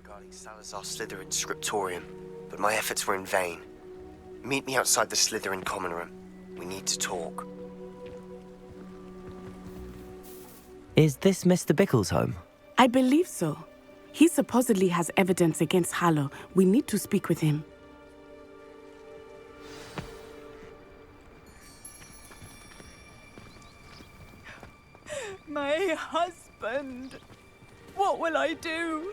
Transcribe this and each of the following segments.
Regarding Salazar Slytherin's scriptorium, but my efforts were in vain. Meet me outside the Slytherin common room. We need to talk. Is this Mr. Bickle's home? I believe so. He supposedly has evidence against Harlow. We need to speak with him. My husband! What will I do?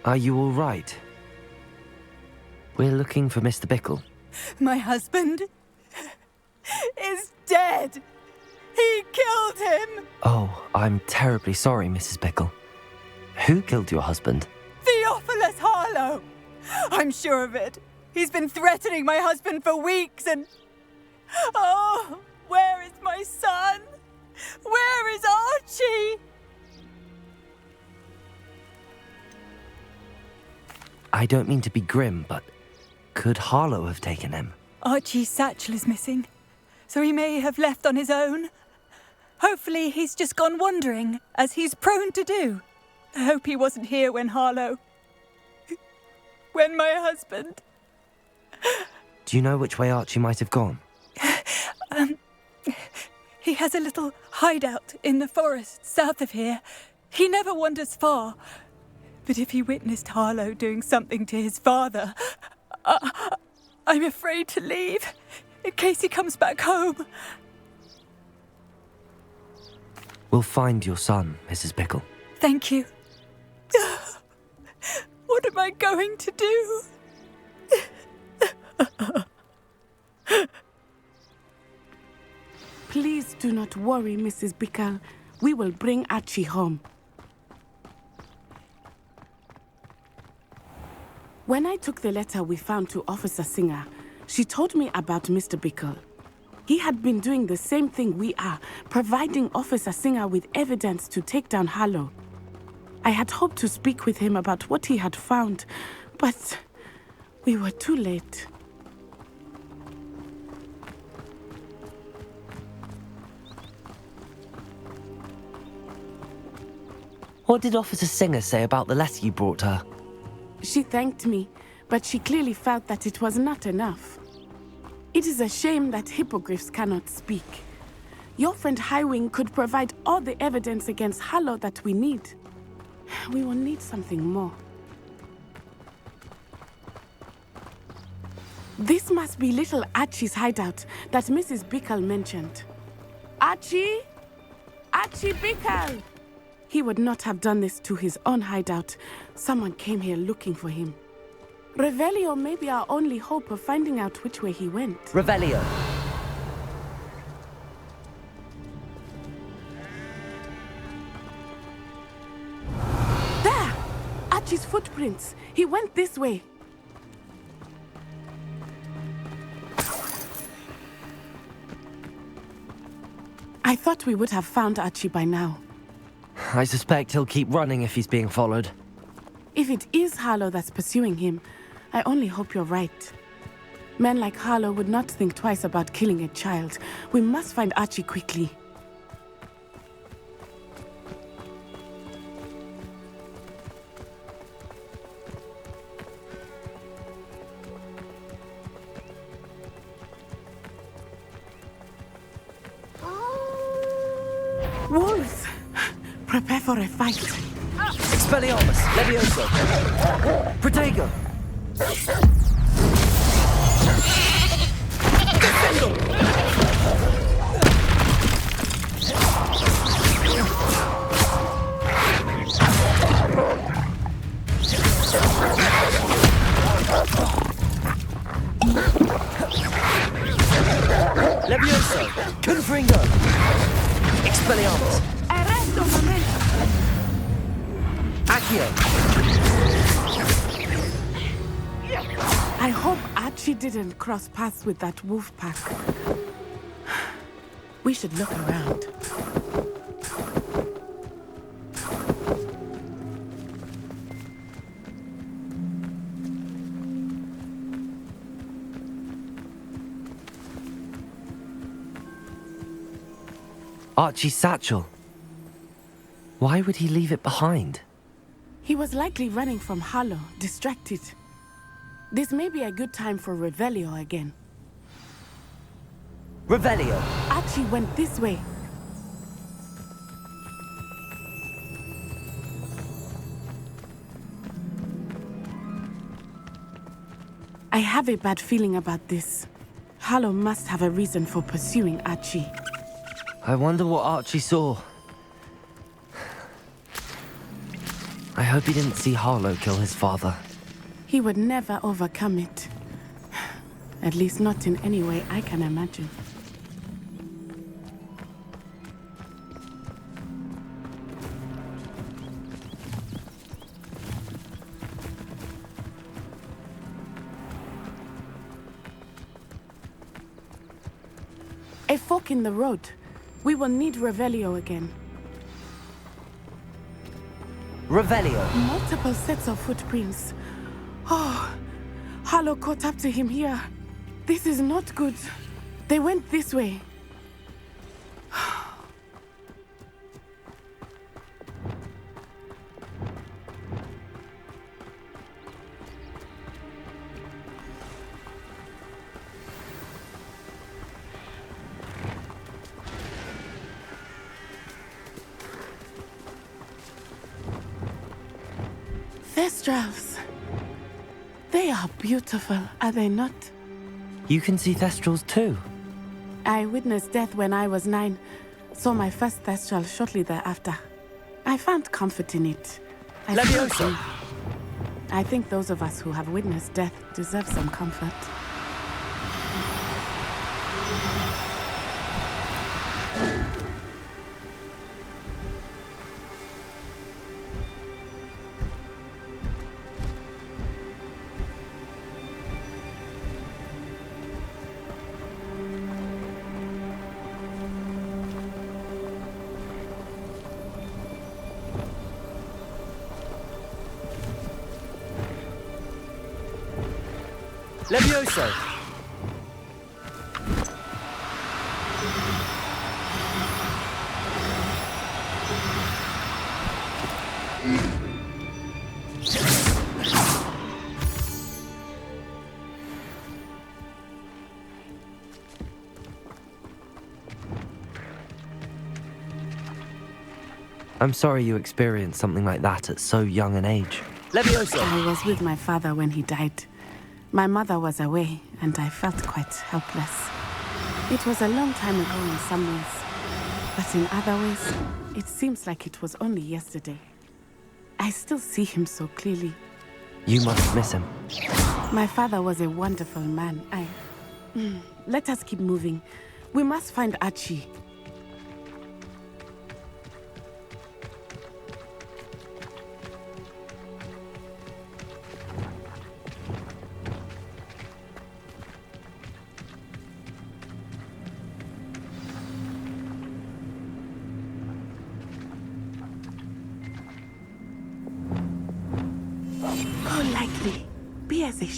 Are you all right? We're looking for Mr. Bickle. My husband is dead! He killed him! Oh, I'm terribly sorry, Mrs. Bickle. Who killed your husband? Theophilus Harlow! I'm sure of it. He's been threatening my husband for weeks and... Oh, where is my son? Where is Archie? I don't mean to be grim, but could Harlow have taken him? Archie's satchel is missing, so he may have left on his own. Hopefully he's just gone wandering, as he's prone to do. I hope he wasn't here when Harlow... when my husband... Do you know which way Archie might have gone? He has a little hideout in the forest south of here. He never wanders far. But if he witnessed Harlow doing something to his father, I'm afraid to leave, in case he comes back home. We'll find your son, Mrs. Bickle. Thank you. What am I going to do? Please do not worry, Mrs. Bickle. We will bring Archie home. When I took the letter we found to Officer Singer, she told me about Mr. Bickle. He had been doing the same thing we are, providing Officer Singer with evidence to take down Harlow. I had hoped to speak with him about what he had found, but we were too late. What did Officer Singer say about the letter you brought her? She thanked me, but she clearly felt that it was not enough. It is a shame that hippogriffs cannot speak. Your friend Highwing could provide all the evidence against Harlow that we need. We will need something more. This must be little Archie's hideout that Mrs. Bickle mentioned. Archie? Archie Bickle! He would not have done this to his own hideout. Someone came here looking for him. Revelio may be our only hope of finding out which way he went. Revelio. There! Archie's footprints. He went this way. I thought we would have found Archie by now. I suspect he'll keep running if he's being followed. If it is Harlow that's pursuing him, I only hope you're right. Men like Harlow would not think twice about killing a child. We must find Archie quickly. Wolves! Prepare for a fight. Expelliarmus! Levioso! Protego! Levioso! Confringo! Expelliarmus! Arresto momento! Accio! I hope Archie didn't cross paths with that wolf pack. We should look around. Archie's satchel. Why would he leave it behind? He was likely running from Harlow, distracted. This may be a good time for Revelio again. Revelio! Archie went this way. I have a bad feeling about this. Harlow must have a reason for pursuing Archie. I wonder what Archie saw. I hope he didn't see Harlow kill his father. He would never overcome it. At least not in any way I can imagine. A fork in the road. We will need Revelio again. Revelio! Multiple sets of footprints. Oh, Harlow caught up to him here. This is not good. They went this way. Thestrals. They are beautiful, are they not? You can see Thestrals too. I witnessed death when I was 9. Saw my first Thestral shortly thereafter. I found comfort in it. Levioso! I think those of us who have witnessed death deserve some comfort. Levioso! I'm sorry you experienced something like that at so young an age. Levioso! I was with my father when he died. My mother was away, and I felt quite helpless. It was a long time ago in some ways, but in other ways, it seems like it was only yesterday. I still see him so clearly. You must miss him. My father was a wonderful man. Let us keep moving. We must find Archie.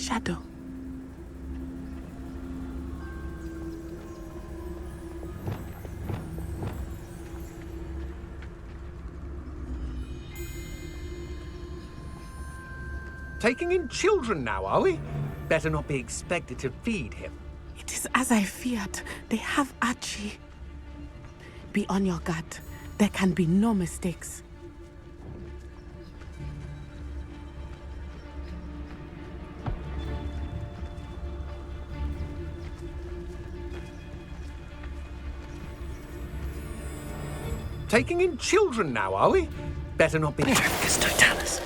shadow. Taking in children now, are we? Better not be expected to feed him. It is as I feared. They have Archie. Be on your guard. There can be no mistakes. Taking in children now, are we? Better not be... Focus totalis.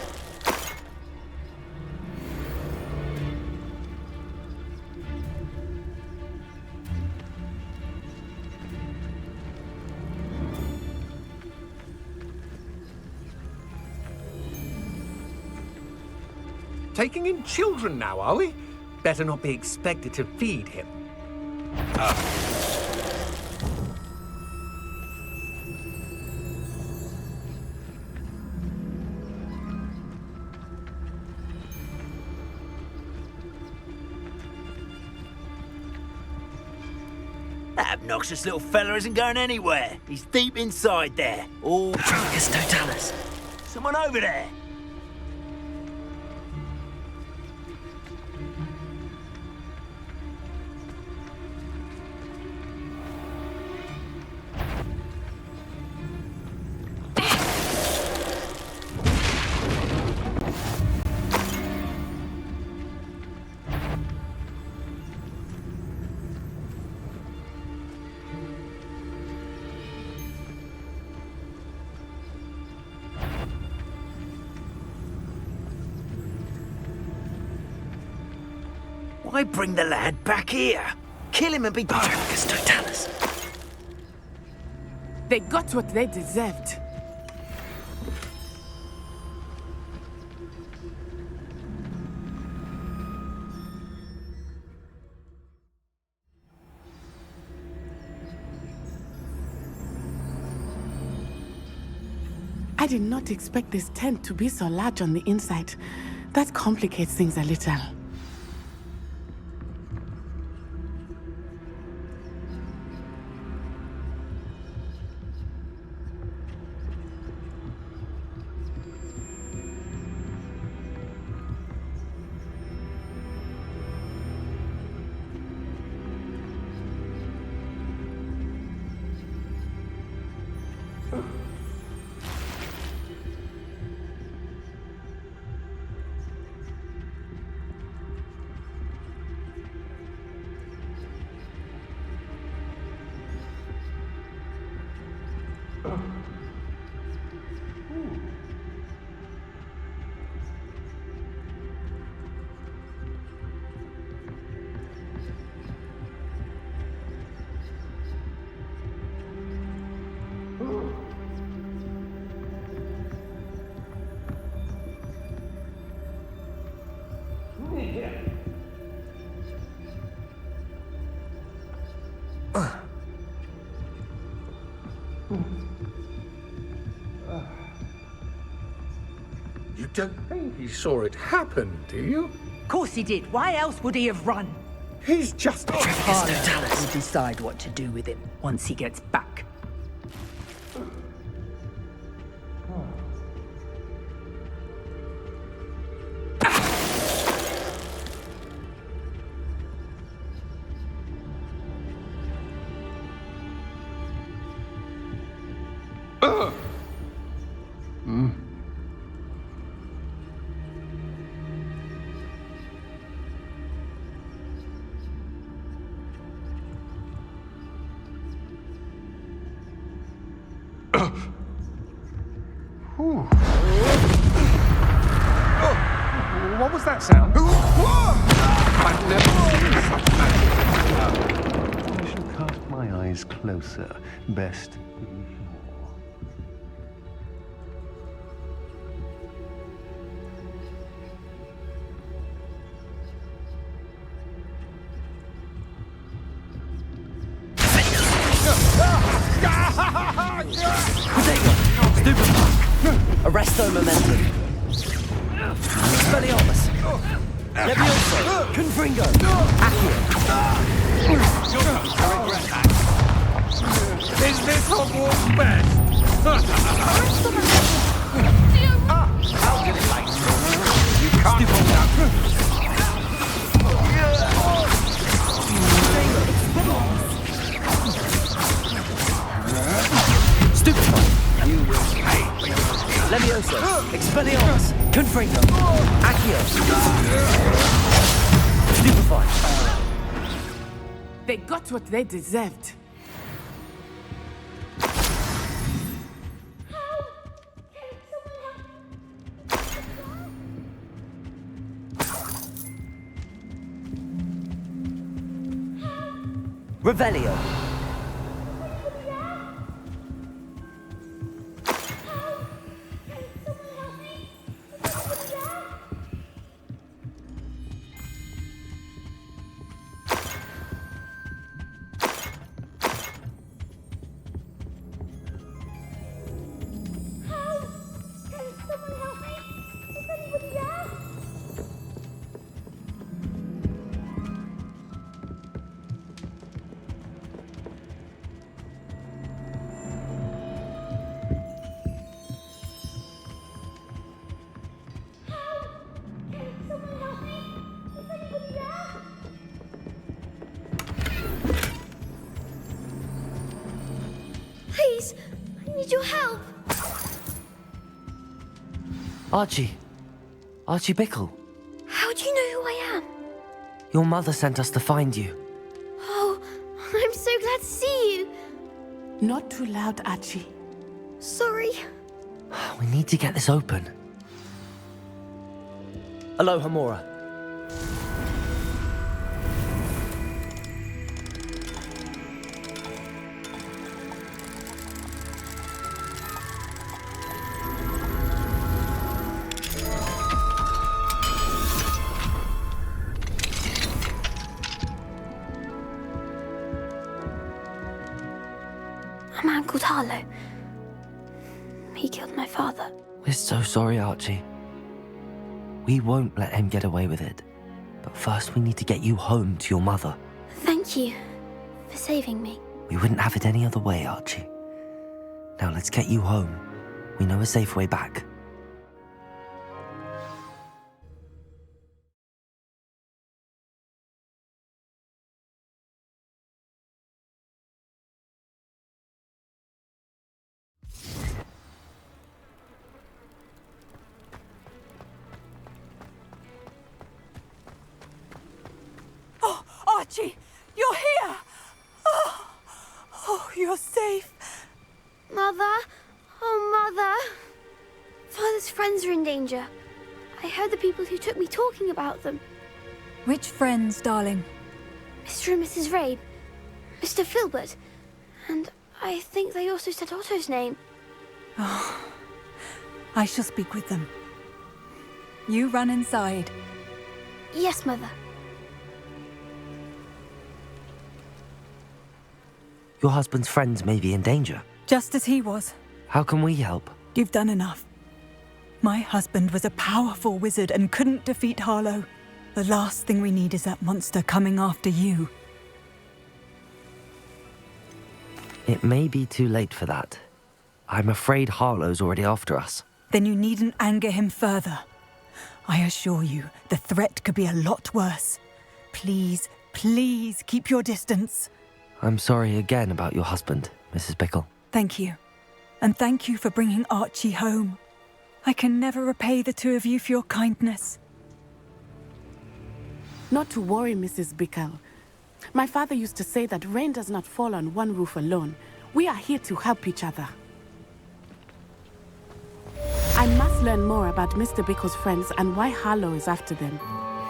Taking in children now, are we? Better not be expected to feed him. That obnoxious little fella isn't going anywhere. He's deep inside there. Oh, Focus totalis. someone over there. Why bring the lad back here? Kill him and be done. Focus totalis. They got what they deserved. I did not expect this tent to be so large on the inside. That complicates things a little. You don't think he saw it happen, do you? Of course he did. Why else would he have run? He's just... Harlow will decide what to do with him once he gets back. What was that sound? I've never seen such magic. I shall cast my eyes closer, best. Arresto momentum. Expelliarmus. Levioso! Confringo! Accio! You're going to regret that. Is this Hogwarts best? How did it like you can't hold up. Stupefy! You will pay for your sins. Levioso! Expelliarmus! Confringo! Accio! Stupefy! They got what they deserved. Revelio! Please, I need your help. Archie! Archie Bickle! How do you know who I am? Your mother sent us to find you. Oh, I'm so glad to see you. Not too loud, Archie. Sorry. We need to get this open. Aloha, Mora. A man called Harlow. He killed my father. We're so sorry, Archie. We won't let him get away with it. But first we need to get you home to your mother. Thank you for saving me. We wouldn't have it any other way, Archie. Now let's get you home. We know a safe way back. Oh, Archie, you're here! Oh, you're safe. Mother? Oh, Mother. Father's friends are in danger. I heard the people who took me talking about them. Which friends, darling? Mr. and Mrs. Rabe, Mr. Filbert, and I think they also said Otto's name. I shall speak with them. You run inside. Yes, Mother. Your husband's friends may be in danger. Just as he was. How can we help? You've done enough. My husband was a powerful wizard and couldn't defeat Harlow. The last thing we need is that monster coming after you. It may be too late for that. I'm afraid Harlow's already after us. Then you needn't anger him further. I assure you, the threat could be a lot worse. Please, please keep your distance. I'm sorry again about your husband, Mrs. Bickle. Thank you. And thank you for bringing Archie home. I can never repay the two of you for your kindness. Not to worry, Mrs. Bickle. My father used to say that rain does not fall on one roof alone. We are here to help each other. I must learn more about Mr. Bickle's friends and why Harlow is after them.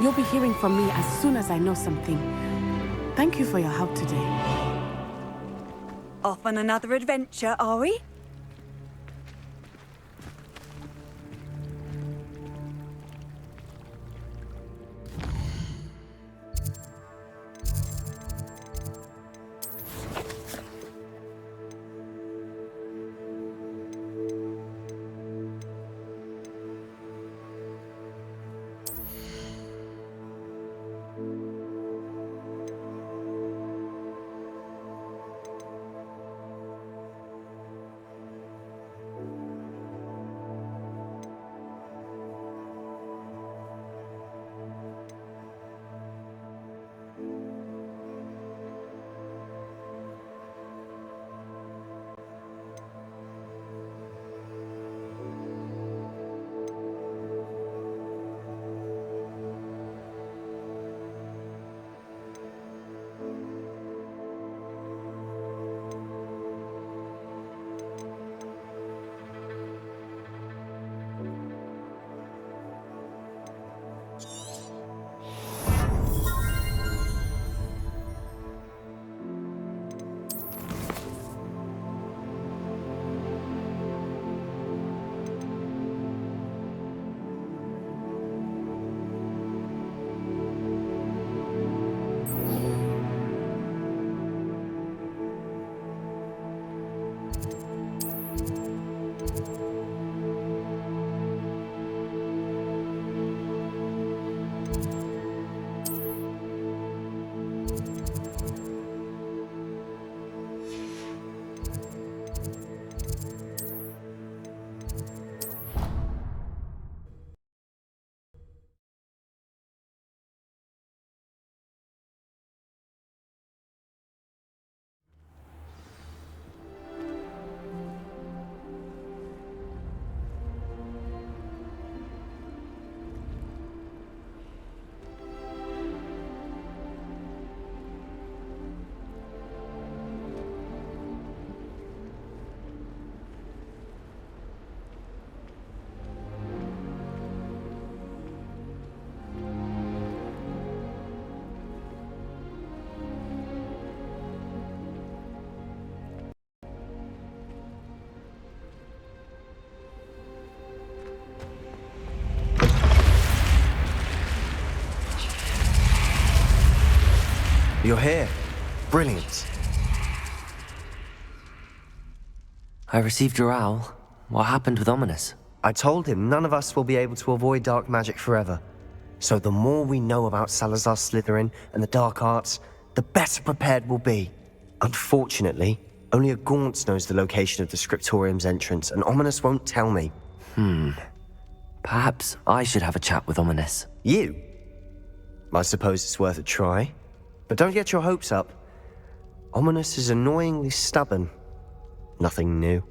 You'll be hearing from me as soon as I know something. Thank you for your help today. Off on another adventure, are we? here. Brilliant. I received your owl. What happened with Ominous? I told him none of us will be able to avoid dark magic forever. So the more we know about Salazar Slytherin and the dark arts, the better prepared we'll be. Unfortunately, only a Gaunt knows the location of the Scriptorium's entrance, and Ominous won't tell me. Perhaps I should have a chat with Ominous. You? I suppose it's worth a try. But don't get your hopes up. Ominous is annoyingly stubborn. Nothing new.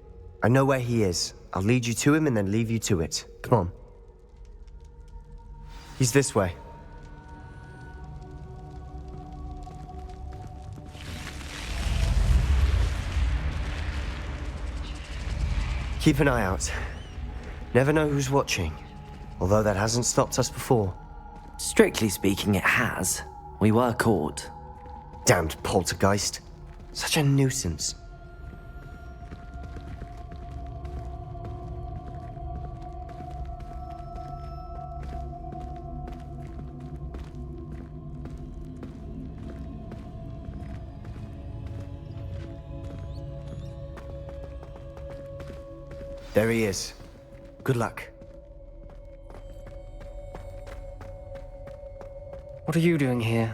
I know where he is. I'll lead you to him and then leave you to it. Come on. He's this way. Keep an eye out. Never know who's watching. Although that hasn't stopped us before. Strictly speaking, it has. We were caught. Damned poltergeist. Such a nuisance. There he is. Good luck. What are you doing here?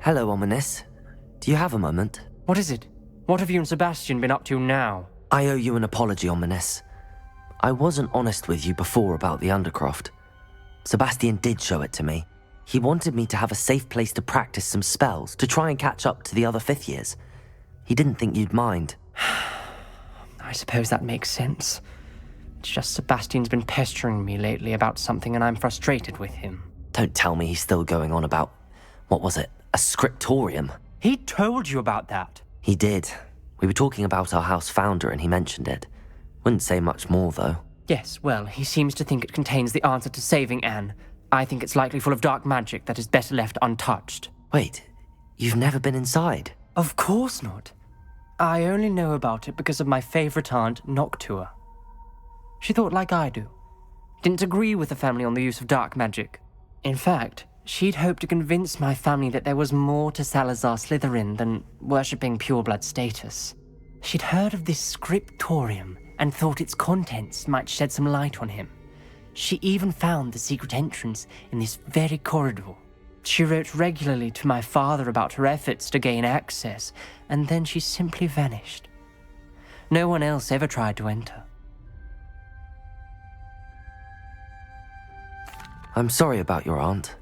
Hello, Ominous. Do you have a moment? What is it? What have you and Sebastian been up to now? I owe you an apology, Ominous. I wasn't honest with you before about the Undercroft. Sebastian did show it to me. He wanted me to have a safe place to practice some spells, to try and catch up to the other fifth years. He didn't think you'd mind. I suppose that makes sense. It's just Sebastian's been pestering me lately about something and I'm frustrated with him. Don't tell me he's still going on about, what was it, a scriptorium? He told you about that. He did. We were talking about our house founder and he mentioned it. Wouldn't say much more, though. Yes, well, he seems to think it contains the answer to saving Anne. I think it's likely full of dark magic that is better left untouched. Wait, you've never been inside? Of course not. I only know about it because of my favorite aunt, Noctua. She thought like I do. Didn't agree with the family on the use of dark magic. In fact, she'd hoped to convince my family that there was more to Salazar Slytherin than worshipping pureblood status. She'd heard of this scriptorium and thought its contents might shed some light on him. She even found the secret entrance in this very corridor. She wrote regularly to my father about her efforts to gain access, and then she simply vanished. No one else ever tried to enter. I'm sorry about your aunt.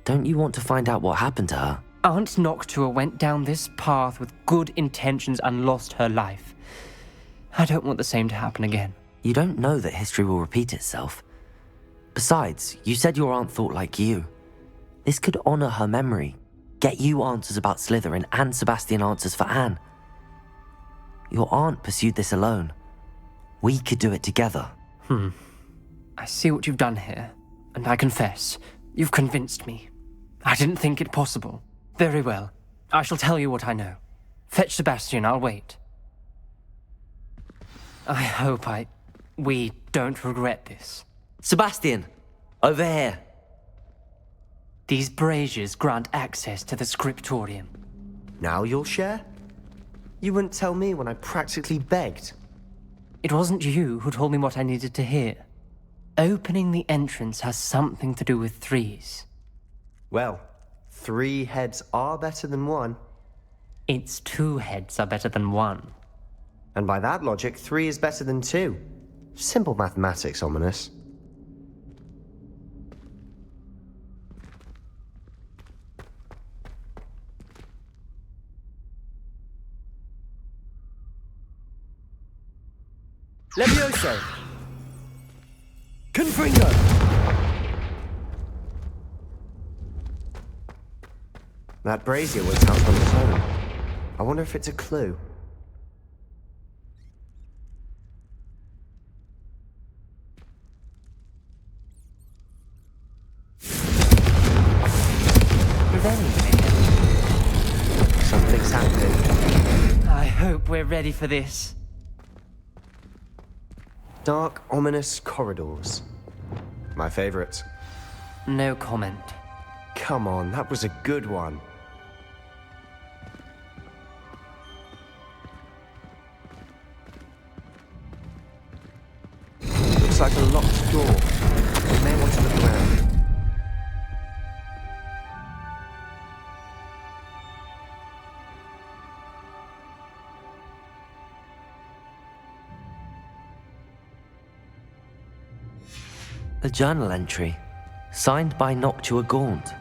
Don't you want to find out what happened to her? Aunt Noctua went down this path with good intentions and lost her life. I don't want the same to happen again. You don't know that history will repeat itself. Besides, you said your aunt thought like you. This could honor her memory, get you answers about Slytherin and Sebastian answers for Anne. Your aunt pursued this alone. We could do it together. I see what you've done here, and I confess, you've convinced me. I didn't think it possible. Very well. I shall tell you what I know. Fetch Sebastian, I'll wait. I hope we don't regret this. Sebastian! Over here! These braziers grant access to the scriptorium. Now you'll share? You wouldn't tell me when I practically begged. It wasn't you who told me what I needed to hear. Opening the entrance has something to do with threes. Well, 3 heads are better than 1. Its 2 heads are better than 1. And by that logic, 3 is better than 2. Simple mathematics, Ominous. Levioso! Confringo! That brazier went out on its own. I wonder if it's a clue. Something's happening. I hope we're ready for this. Dark, ominous corridors. My favorite. No comment. come on, that was a good one. Looks like a locked door. You may want to look around. A journal entry, signed by Noctua Gaunt.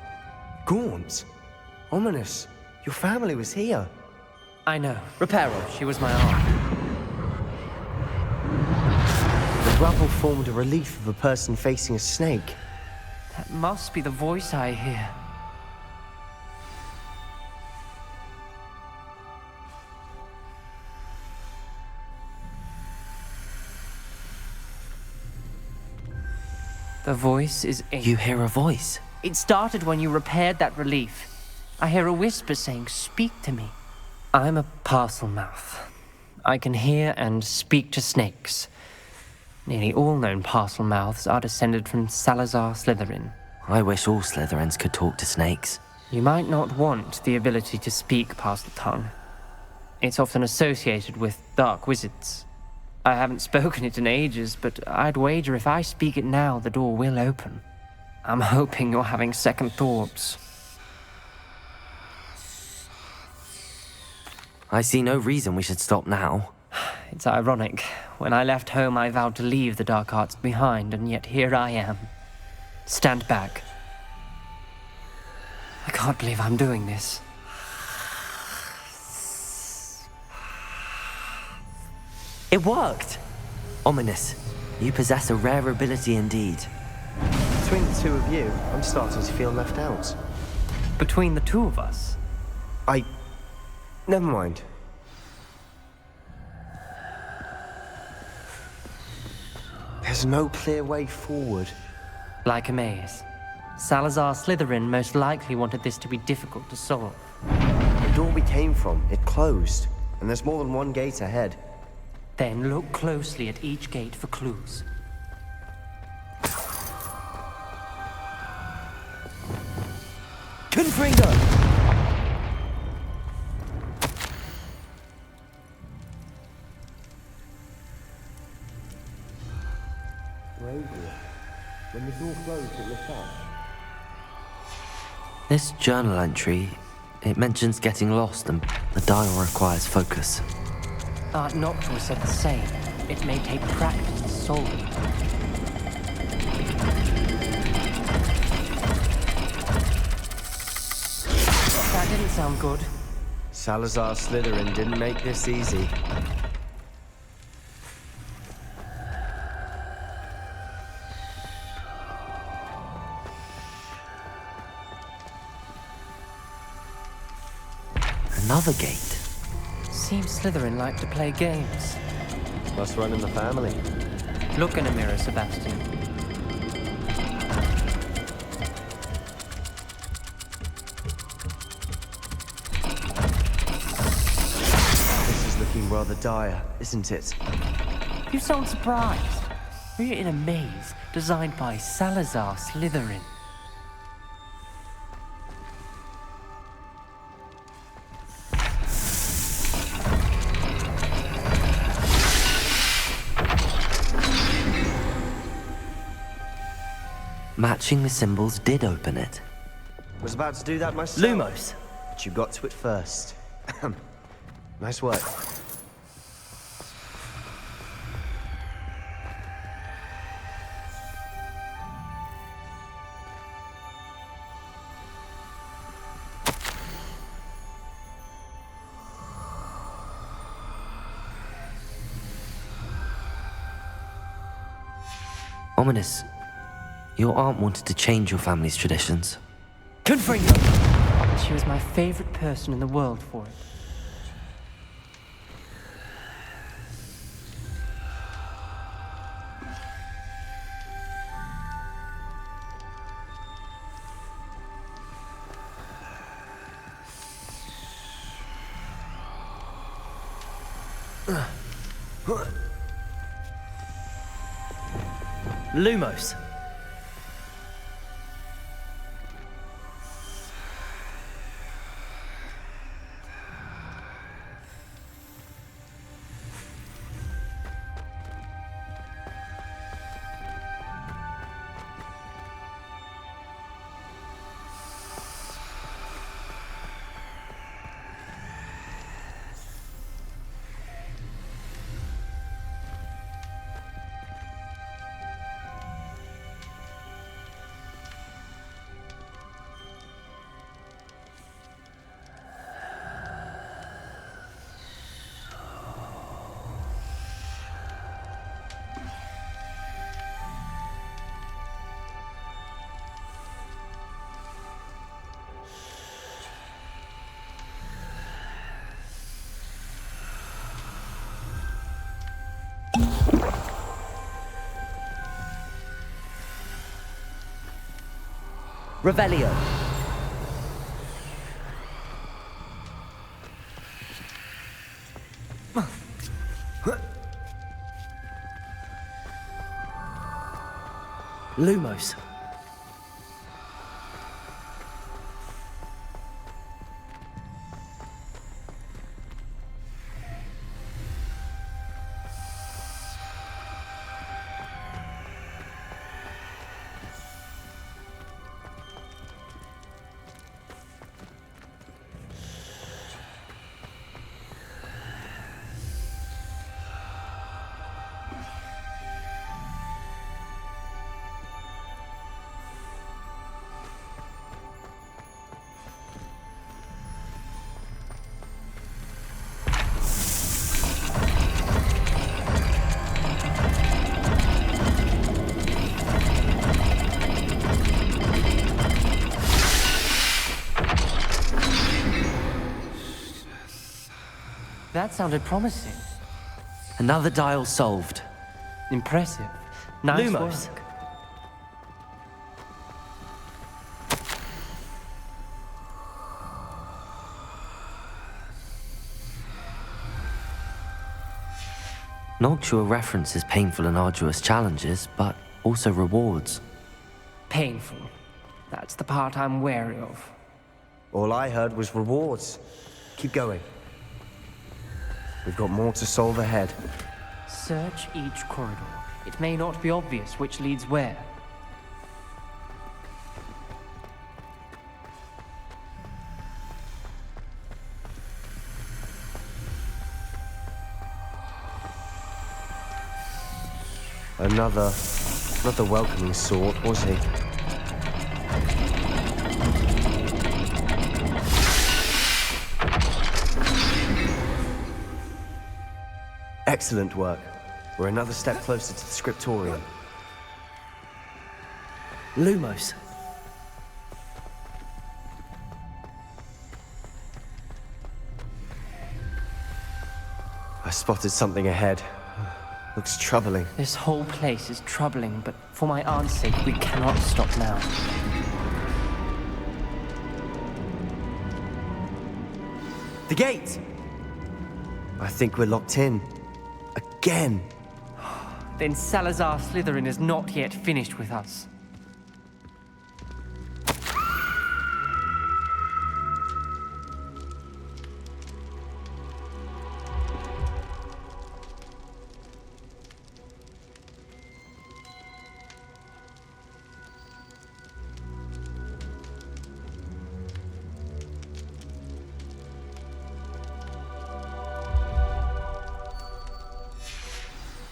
Gaunt? Ominous. Your family was here. I know. Reparo, she was my aunt. The rubble formed a relief of a person facing a snake. That must be the voice I hear. The voice is in. You hear a voice? It started when you repaired that relief. I hear a whisper saying, "Speak to me." I'm a parcel mouth. I can hear and speak to snakes. Nearly all known parcel mouths are descended from Salazar Slytherin. I wish all Slytherins could talk to snakes. You might not want the ability to speak past the tongue. It's often associated with dark wizards. I haven't spoken it in ages, but I'd wager if I speak it now, the door will open. I'm hoping you're having second thoughts. I see no reason we should stop now. It's ironic. When I left home, I vowed to leave the dark arts behind, and yet here I am. Stand back. I can't believe I'm doing this. It worked! Ominous, you possess a rare ability indeed. Between the two of you, I'm starting to feel left out. Between the two of us? Never mind. There's no clear way forward. Like a maze. Salazar Slytherin most likely wanted this to be difficult to solve. The door we came from, it closed. And there's more than one gate ahead. Then look closely at each gate for clues. Confringo! When the door closed, it lit up. This journal entry, it mentions getting lost and the dial requires focus. Aunt Noctua said the same. It may take practice to solve it. That didn't sound good. Salazar Slytherin didn't make this easy. Another gate. Seems Slytherin like to play games. Must run in the family. Look in a mirror, Sebastian. This is looking rather dire, isn't it? You sound surprised. We're in a maze designed by Salazar Slytherin. Matching the symbols did open it. Was about to do that myself. Lumos! But you got to it first. Nice work. Ominous, your aunt wanted to change your family's traditions. Confringo! She was my favorite person in the world for it. Lumos! Revelio. Lumos. That sounded promising. Another dial solved. Impressive. Nice Lumos. work. Noctua references painful and arduous challenges, but also rewards. Painful. That's the part I'm wary of. All I heard was rewards. Keep going. We've got more to solve ahead. Search each corridor. It may not be obvious which leads where. Another, not the welcoming sort, was he? Excellent work. We're another step closer to the scriptorium. Lumos. I spotted something ahead. Looks troubling. This whole place is troubling, but for my aunt's sake, we cannot stop now. The gate! I think we're locked in. Again! Then Salazar Slytherin is not yet finished with us.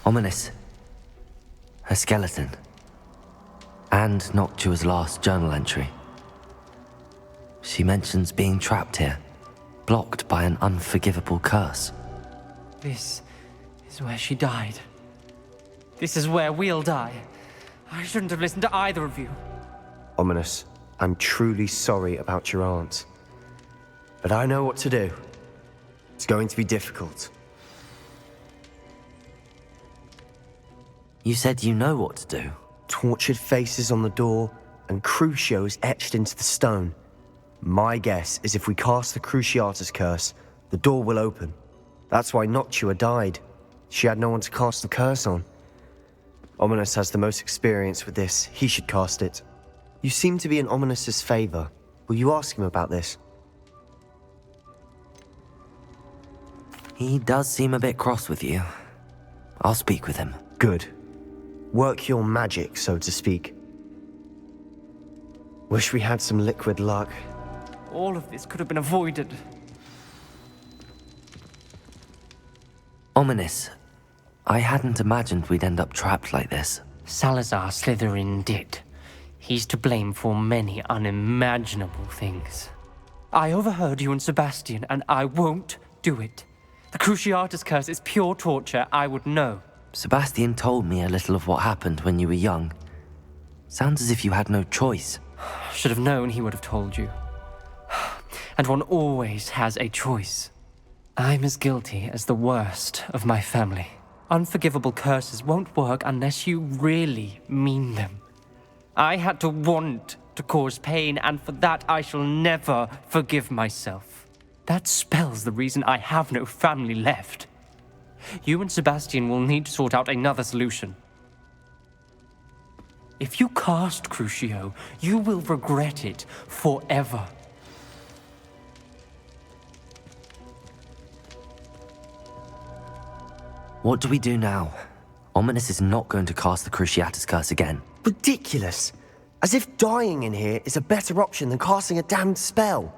Ominous. Her skeleton. And Noctua's last journal entry. She mentions being trapped here, blocked by an unforgivable curse. This is where she died. This is where we'll die. I shouldn't have listened to either of you. Ominous, I'm truly sorry about your aunt. But I know what to do. It's going to be difficult. You said you know what to do. Tortured faces on the door and Crucios etched into the stone. My guess is if we cast the Cruciatus curse, the door will open. That's why Noctua died. She had no one to cast the curse on. Ominous has the most experience with this. He should cast it. You seem to be in Ominous's favor. Will you ask him about this? He does seem a bit cross with you. I'll speak with him. Good. Work your magic, so to speak. Wish we had some liquid luck. All of this could have been avoided. Ominous. I hadn't imagined we'd end up trapped like this. Salazar Slytherin did. He's to blame for many unimaginable things. I overheard you and Sebastian, and I won't do it. The Cruciatus curse is pure torture. I would know. Sebastian told me a little of what happened when you were young. Sounds as if you had no choice. Should have known he would have told you. And one always has a choice. I'm as guilty as the worst of my family. Unforgivable curses won't work unless you really mean them. I had to want to cause pain, and for that I shall never forgive myself. That spell's the reason I have no family left. You and Sebastian will need to sort out another solution. If you cast Crucio, you will regret it forever. What do we do now? Ominous is not going to cast the Cruciatus Curse again. Ridiculous! As if dying in here is a better option than casting a damned spell.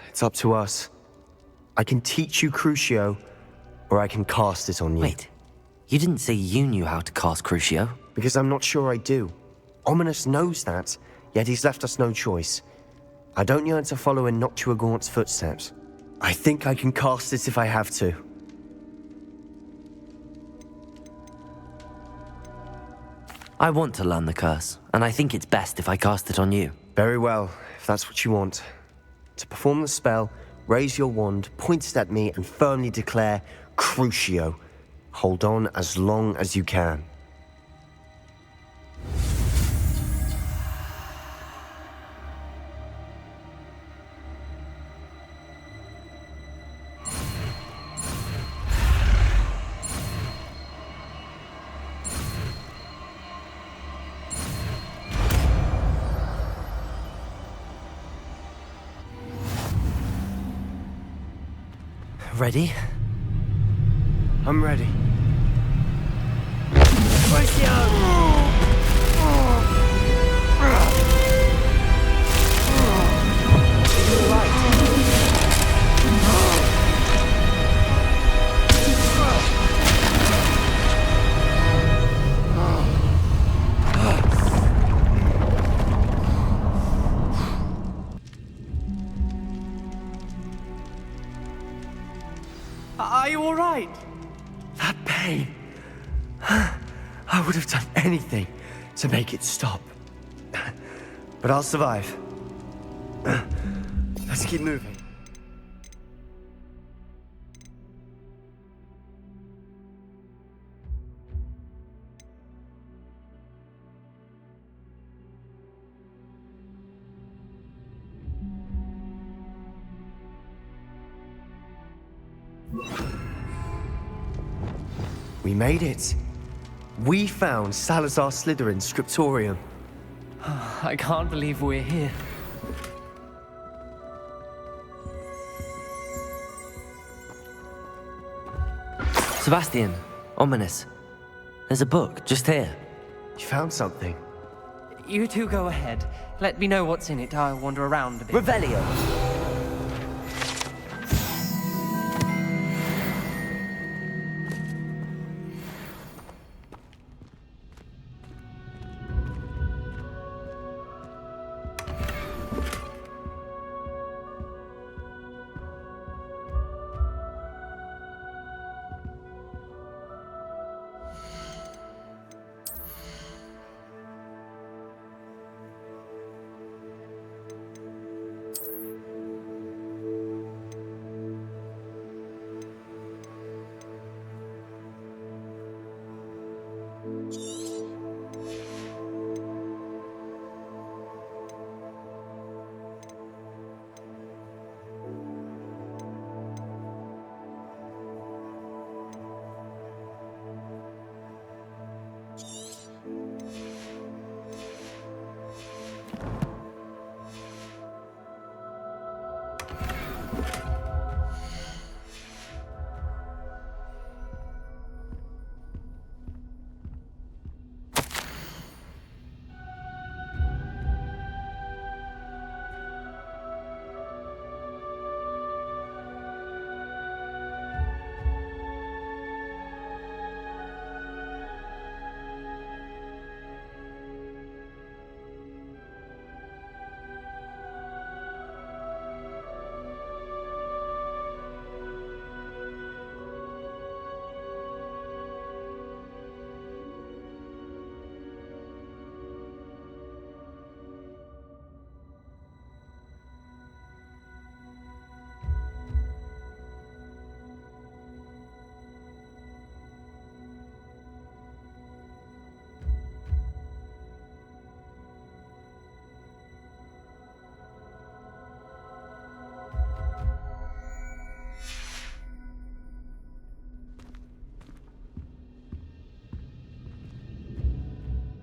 It's up to us. I can teach you Crucio, or I can cast it on you. Wait, you didn't say you knew how to cast Crucio? Because I'm not sure I do. Ominous knows that, yet he's left us no choice. I don't yearn to follow in Noctua Gaunt's footsteps. I think I can cast it if I have to. I want to learn the curse, and I think it's best if I cast it on you. Very well, if that's what you want. To perform the spell, raise your wand, point it at me, and firmly declare Crucio. Hold on as long as you can. Ready? I'm ready. Are you all right? That pain. I would have done anything to make it stop. But I'll survive. Let's keep moving. We made it. We found Salazar Slytherin's scriptorium. I can't believe we're here. Sebastian, Ominous. There's a book just here. You found something. You two go ahead. Let me know what's in it. I'll wander around a bit. Revelio.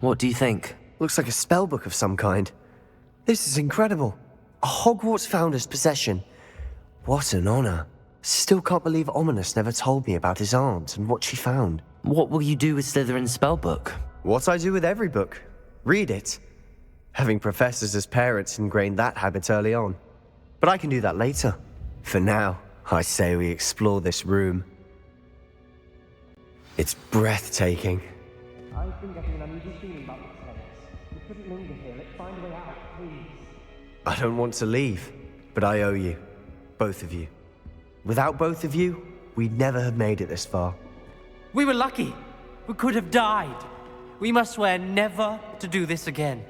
What do you think? Looks like a spellbook of some kind. This is incredible. A Hogwarts founder's possession. What an honor. Still can't believe Ominous never told me about his aunt and what she found. What will you do with Slytherin's spellbook? What I do with every book. Read it. Having professors as parents ingrained that habit early on. But I can do that later. For now, I say we explore this room. It's breathtaking. I've been getting an uneasy feeling about this place. We couldn't linger here. Let's find a way out, please. I don't want to leave, but I owe you. Both of you. Without both of you, we'd never have made it this far. We were lucky. We could have died. We must swear never to do this again.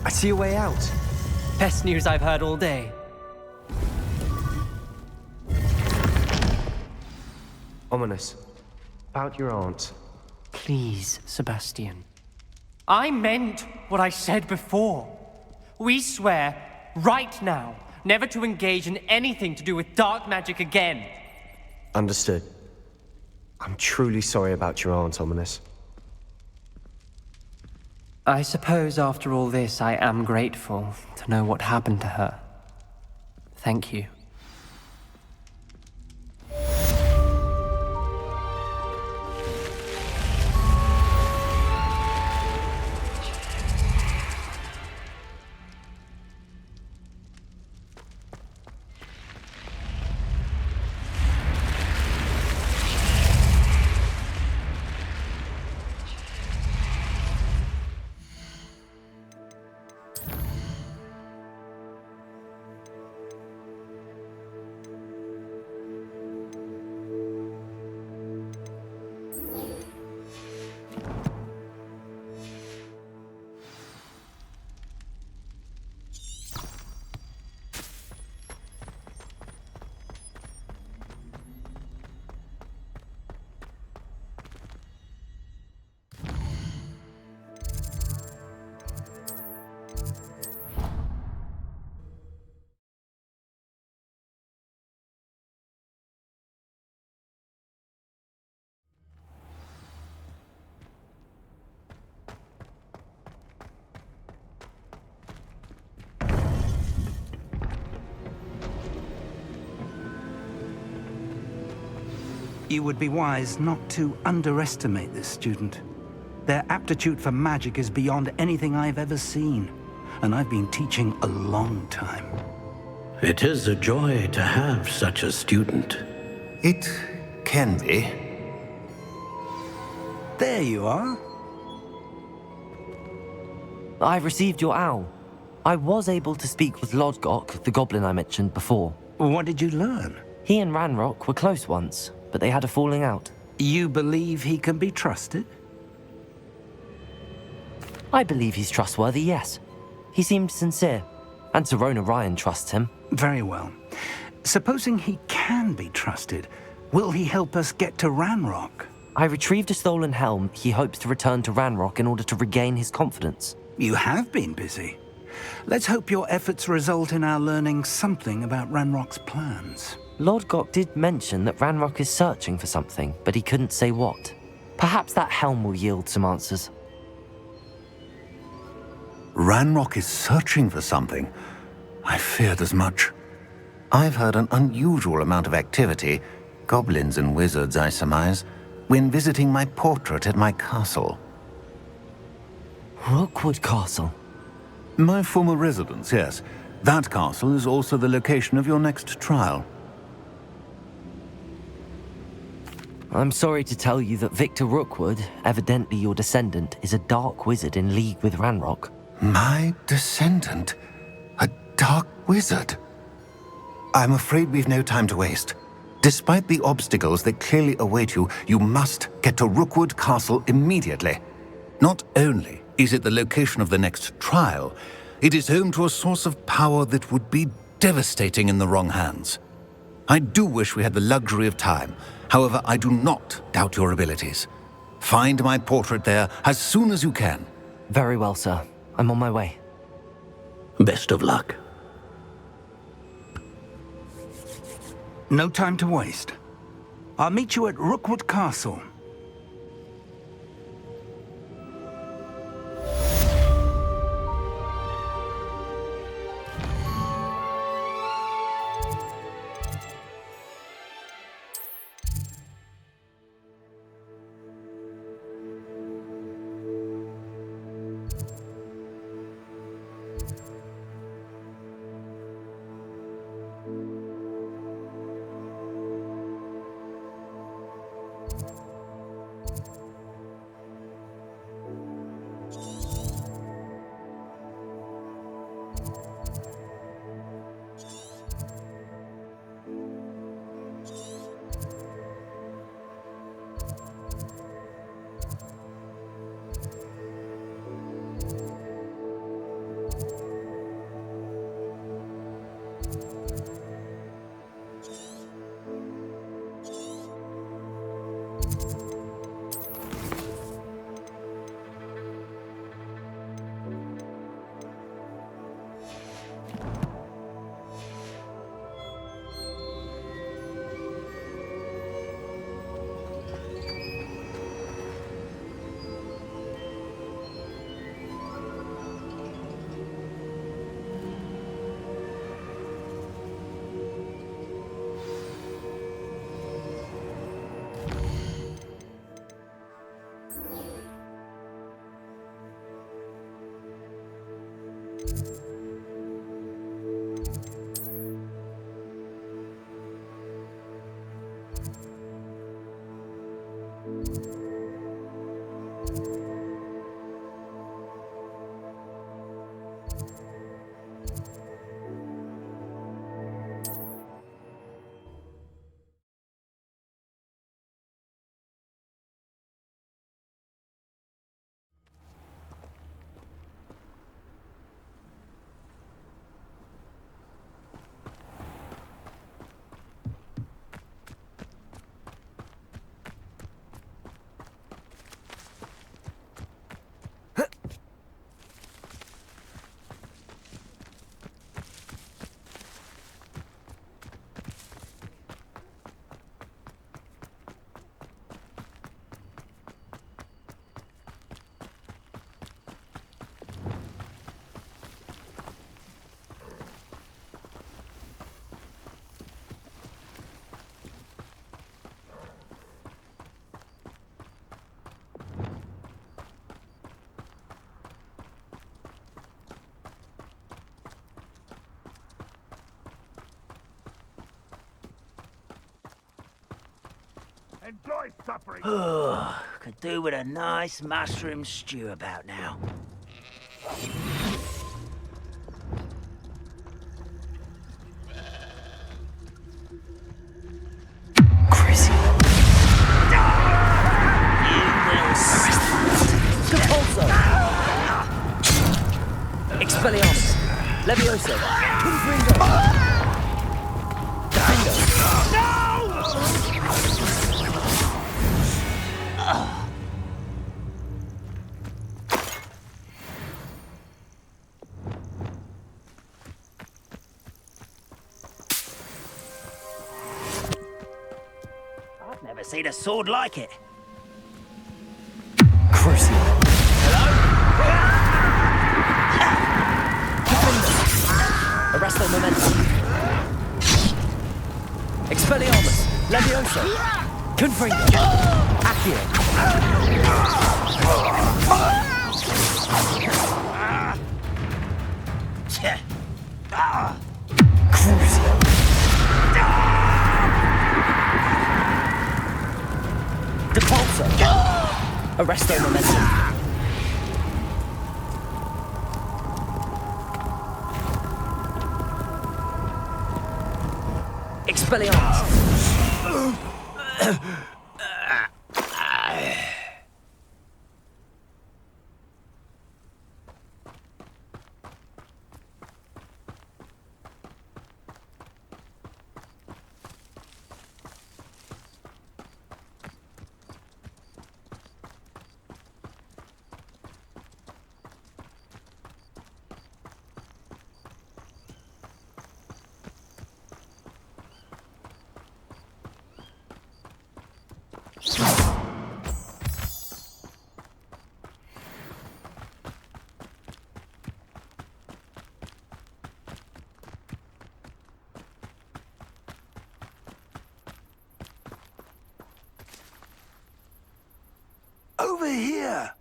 I see a way out. Best news I've heard all day. Ominous. About your aunt. Please, Sebastian. I meant what I said before. We swear, right now, never to engage in anything to do with dark magic again. Understood. I'm truly sorry about your aunt, Ominous. I suppose after all this, I am grateful to know what happened to her. Thank you. You would be wise not to underestimate this student. Their aptitude for magic is beyond anything I've ever seen, and I've been teaching a long time. It is a joy to have such a student. It can be. There you are. I've received your owl. I was able to speak with Lodgok, the goblin I mentioned before. What did you learn? He and Ranrock were close once, but they had a falling out. You believe he can be trusted? I believe he's trustworthy, yes. He seemed sincere, and Serona Ryan trusts him. Very well. Supposing he can be trusted, will he help us get to Ranrock? I retrieved a stolen helm. He hopes to return to Ranrock in order to regain his confidence. You have been busy. Let's hope your efforts result in our learning something about Ranrock's plans. Lodgok did mention that Ranrock is searching for something, but he couldn't say what. Perhaps that helm will yield some answers. Ranrock is searching for something. I feared as much. I've heard an unusual amount of activity, goblins and wizards, I surmise, when visiting my portrait at my castle. Rookwood Castle? My former residence, yes. That castle is also the location of your next trial. I'm sorry to tell you that Victor Rookwood, evidently your descendant, is a dark wizard in league with Ranrock. My descendant? A dark wizard? I'm afraid we've no time to waste. Despite the obstacles that clearly await you, you must get to Rookwood Castle immediately. Not only is it the location of the next trial, it is home to a source of power that would be devastating in the wrong hands. I do wish we had the luxury of time. However, I do not doubt your abilities. Find my portrait there as soon as you can. Very well, sir. I'm on my way. Best of luck. No time to waste. I'll meet you at Rookwood Castle. Enjoy suffering. Could do with a nice mushroom stew about now. Crazy. Compulso! Expelliarmus. Levioso. Confringo. I've never seen a sword like it. Crucial. Arresto momentum. Expelliarmus. Levioso. Confringo. Accio. Crucial. Depulso. Arresto momentum. Expelliarmus. here!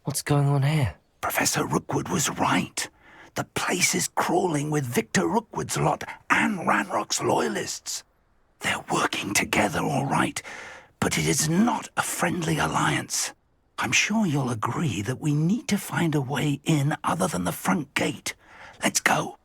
What's going on here? Professor Rookwood was right. The place is crawling with Victor Rookwood's lot and Ranrock's loyalists. They're working together all right, but it is not a friendly alliance. I'm sure you'll agree that we need to find a way in other than the front gate. Let's go.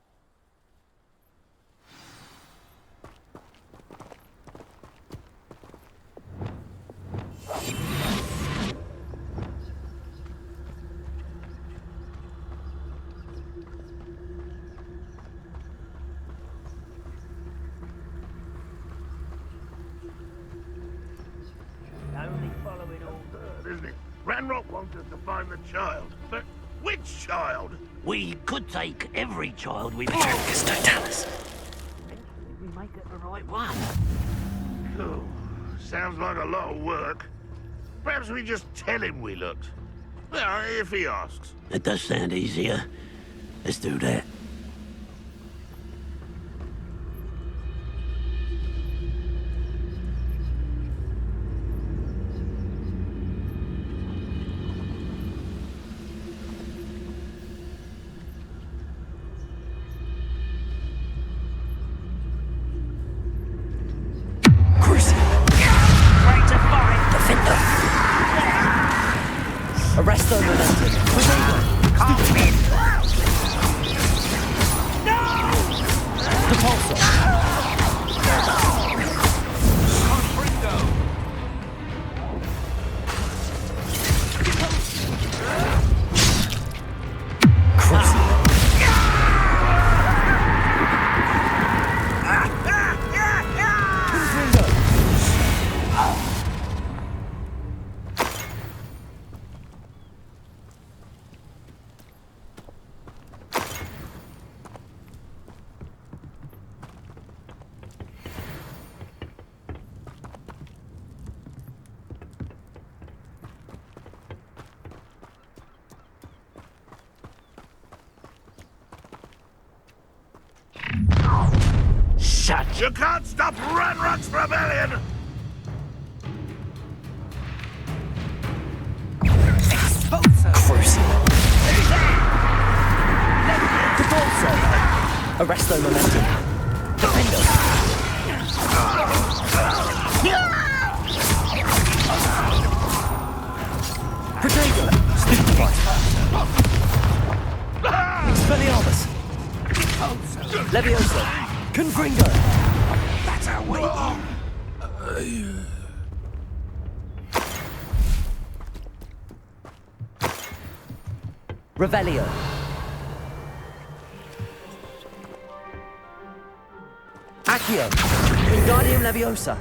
Ranrock wants us to find the child, but which child? We could take every child we've Focus, don't tell us. we make it the right one. Oh, sounds like a lot of work. Perhaps we just tell him we looked. Well, if he asks. It does sound easier. Let's do that. Arrest the momentum. Depulso. You can't stop Ranrock's rebellion! Arrest the momentum. Defender. Protego. Expelliarmus. Levioso. Confringo. That's our way in. Revelio. Accio. Wingardium Leviosa.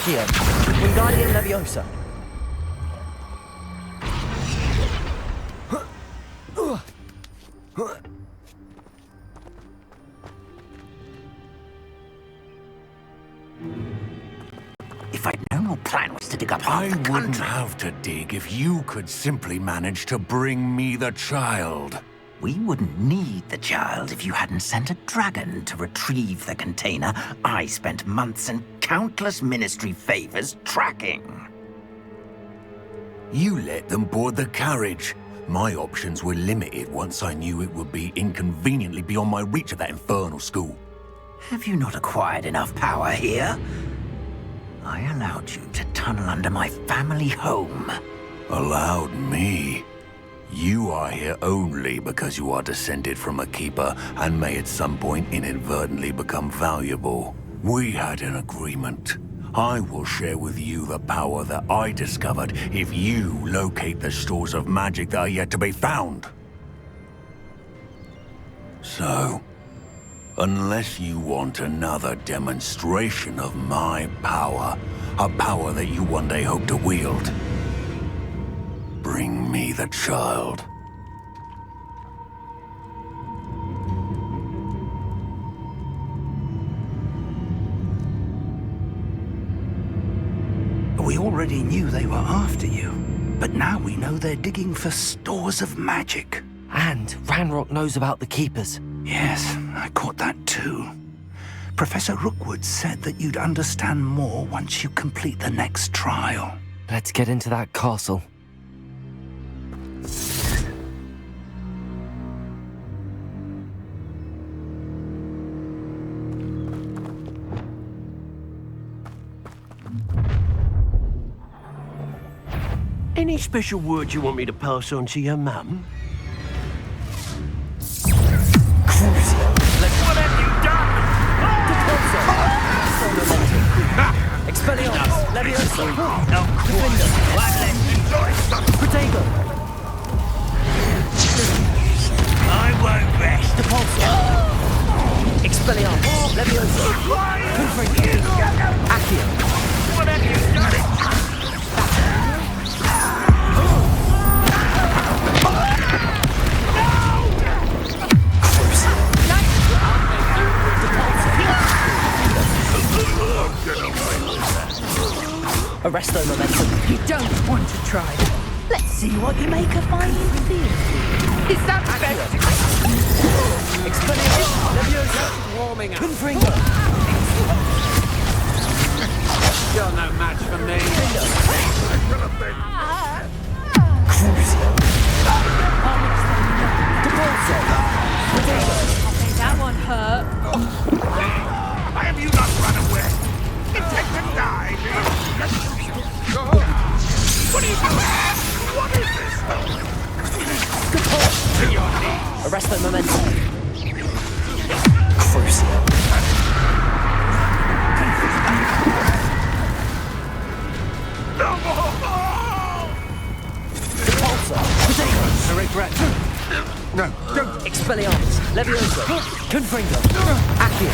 Accio. Wingardium Leviosa. If I'd known your plan was to dig up I half the wouldn't country... have to dig if you could simply manage to bring me the child. We wouldn't need the child if you hadn't sent a dragon to retrieve the container I spent months and countless ministry favors tracking. You let them board the carriage. My options were limited once I knew it would be inconveniently beyond my reach at that infernal school. Have you not acquired enough power here? I allowed you to tunnel under my family home. Allowed me? You are here only because you are descended from a keeper and may at some point inadvertently become valuable. We had an agreement. I will share with you the power that I discovered if you locate the stores of magic that are yet to be found. So, unless you want another demonstration of my power, a power that you one day hope to wield, bring me the child. already knew they were after you, but now we know they're digging for stores of magic. And Ranrock knows about the Keepers. Yes, I caught that too. Professor Rookwood said that you'd understand more once you complete the next trial. Let's get into that castle. Any special words you want me to pass on to your mum? What have you done? Expelliarmus! Leviosa! Protego! I won't rest. Expelliarmus! Leviosa! Accio! What have you done? Arresto momentum. You don't want to try. Let's see what you make of my new theory. Is that better? Expelliarmus! Leviosa! Warming up. Confringo! You're no match for me. That one hurt. Why have you not run away? Intend to die! What are you doing? What is this? To your knees. Arresto momentum. Crucio. No more! I regret. No, don't. Expelliarmus! Leviosa! Confringo! Accio!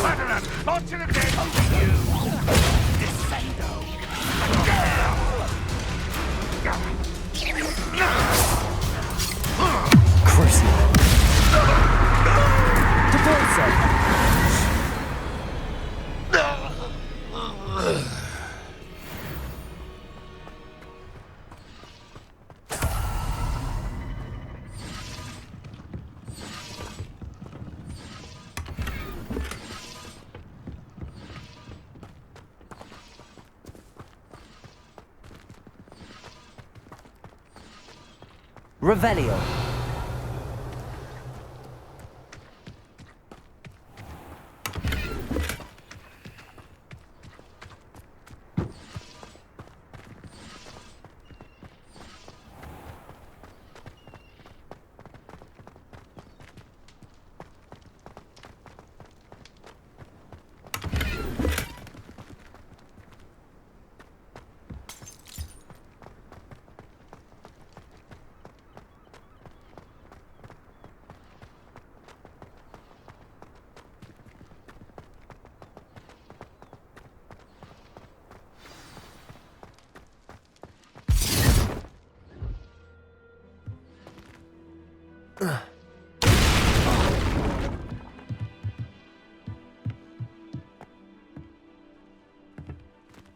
What an unfortunate end to you! Descendo! Crucio! Depulso! Revelio.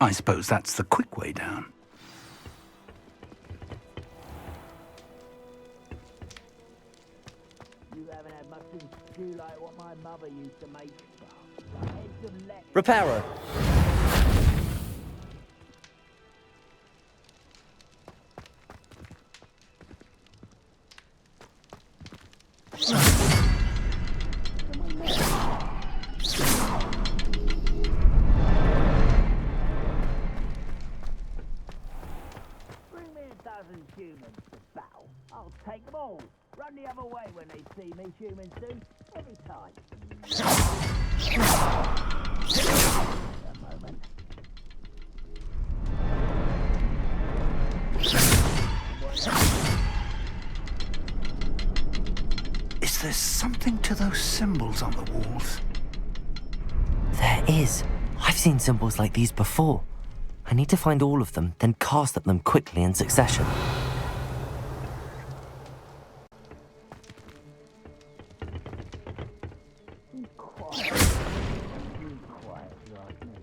I suppose that's the quick way down. You haven't had much to do like what my mother used to make. Reparo. Humans to battle. I'll take them all. Run the other way when they see me, humans do. Every time. A moment. Is there something to those symbols on the walls? There is. I've seen symbols like these before. I need to find all of them, then cast at them quickly in succession. Quiet like me.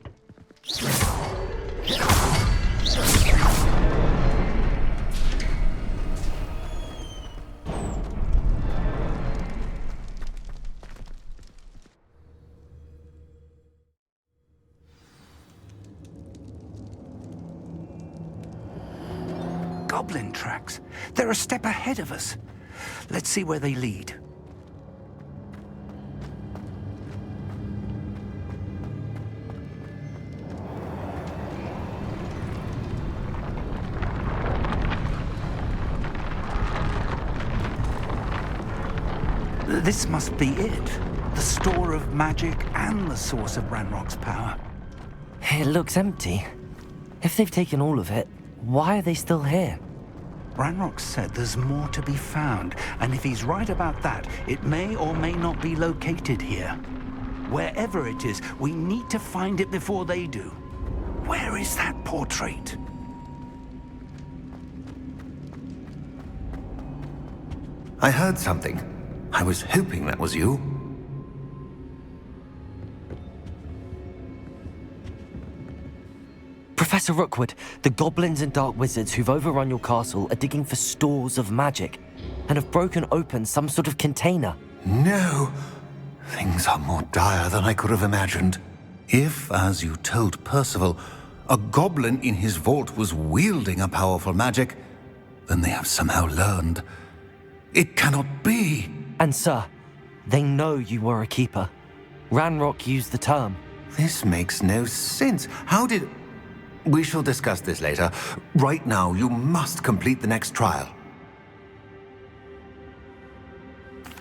goblin tracks. They're a step ahead of us. Let's see where they lead. This must be it. The store of magic and the source of Ranrock's power. It looks empty. If they've taken all of it, why are they still here? Ranrock said there's more to be found, and if he's right about that, it may or may not be located here. Wherever it is, we need to find it before they do. Where is that portrait? I heard something. I was hoping that was you. Professor Rookwood, the goblins and dark wizards who've overrun your castle are digging for stores of magic and have broken open some sort of container. No! Things are more dire than I could have imagined. If, as you told Percival, a goblin in his vault was wielding a powerful magic, then they have somehow learned. It cannot be! And sir, they know you were a keeper. Ranrock used the term. This makes no sense. How did... We shall discuss this later. Right now, you must complete the next trial.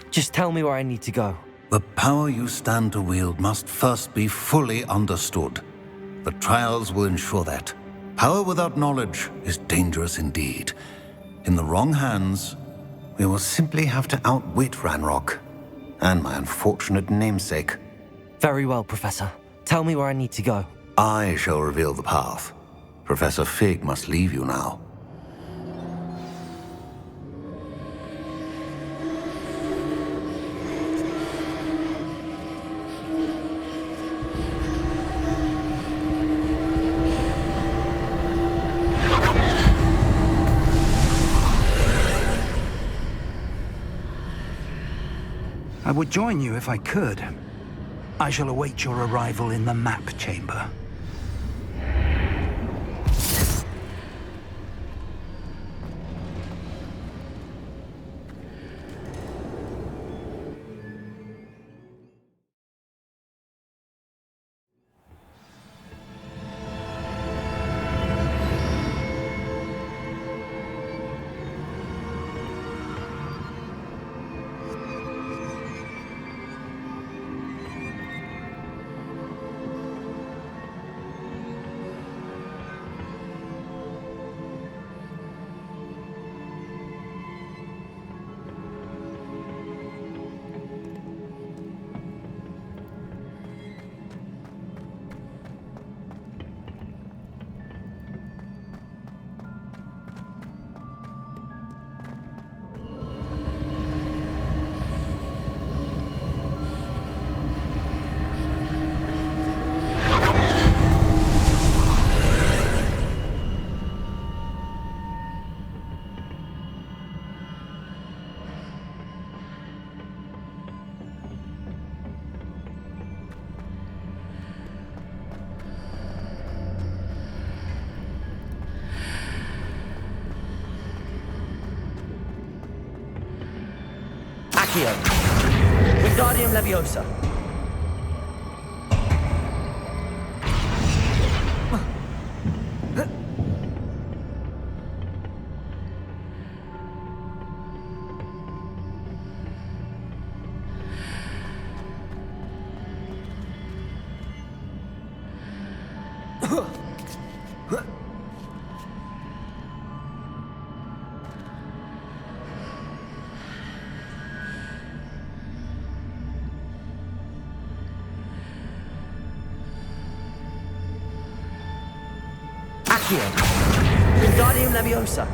Just tell me where I need to go. The power you stand to wield must first be fully understood. The trials will ensure that. Power without knowledge is dangerous indeed. In the wrong hands, we will simply have to outwit Ranrock and my unfortunate namesake. Very well, Professor. Tell me where I need to go. I shall reveal the path. Professor Fig must leave you now. I would join you if I could. I shall await your arrival in the map chamber. Wingardium Leviosa. Wingardium Leviosa.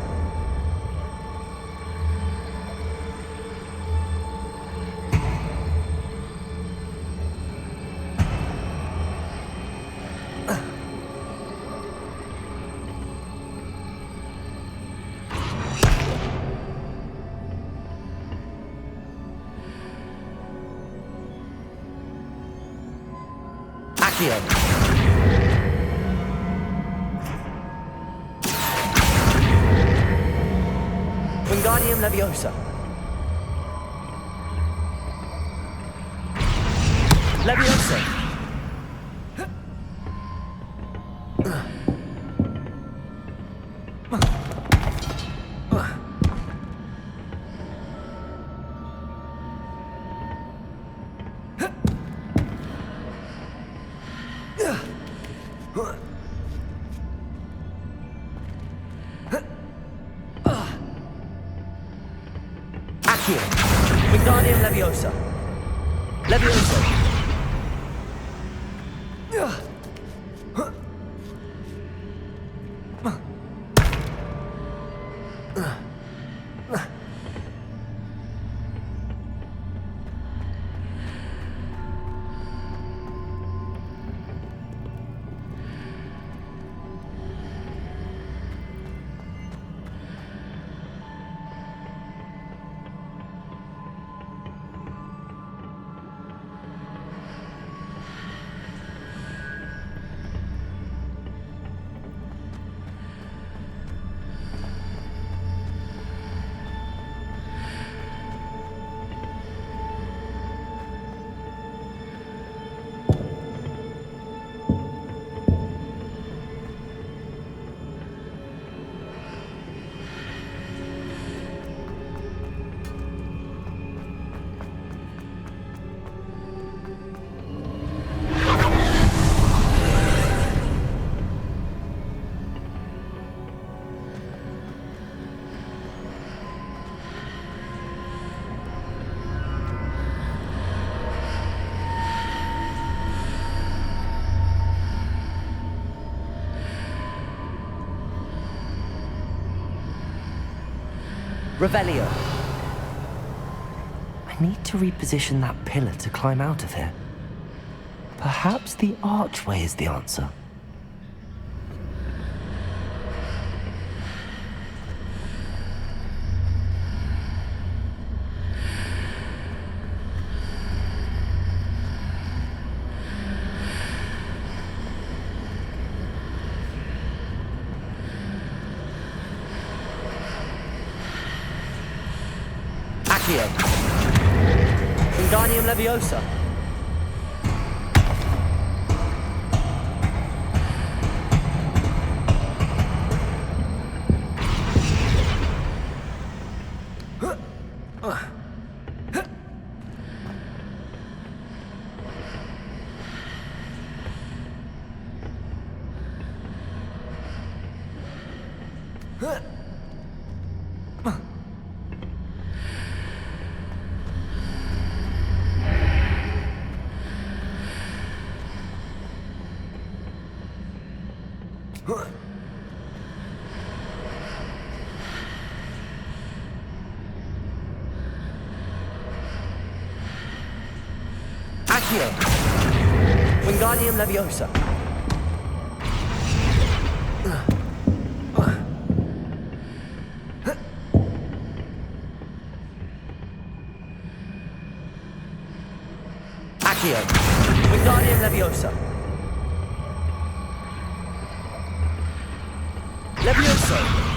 Accio. Wingardium Leviosa. Leviosa. Accio. Wingardium Leviosa. Leviosa. Revelio. I need to reposition that pillar to climb out of here. Perhaps the archway is the answer. Accio. Wingardium Leviosa. Accio. Wingardium Leviosa. Accio. Wingardium Leviosa. Leviosa.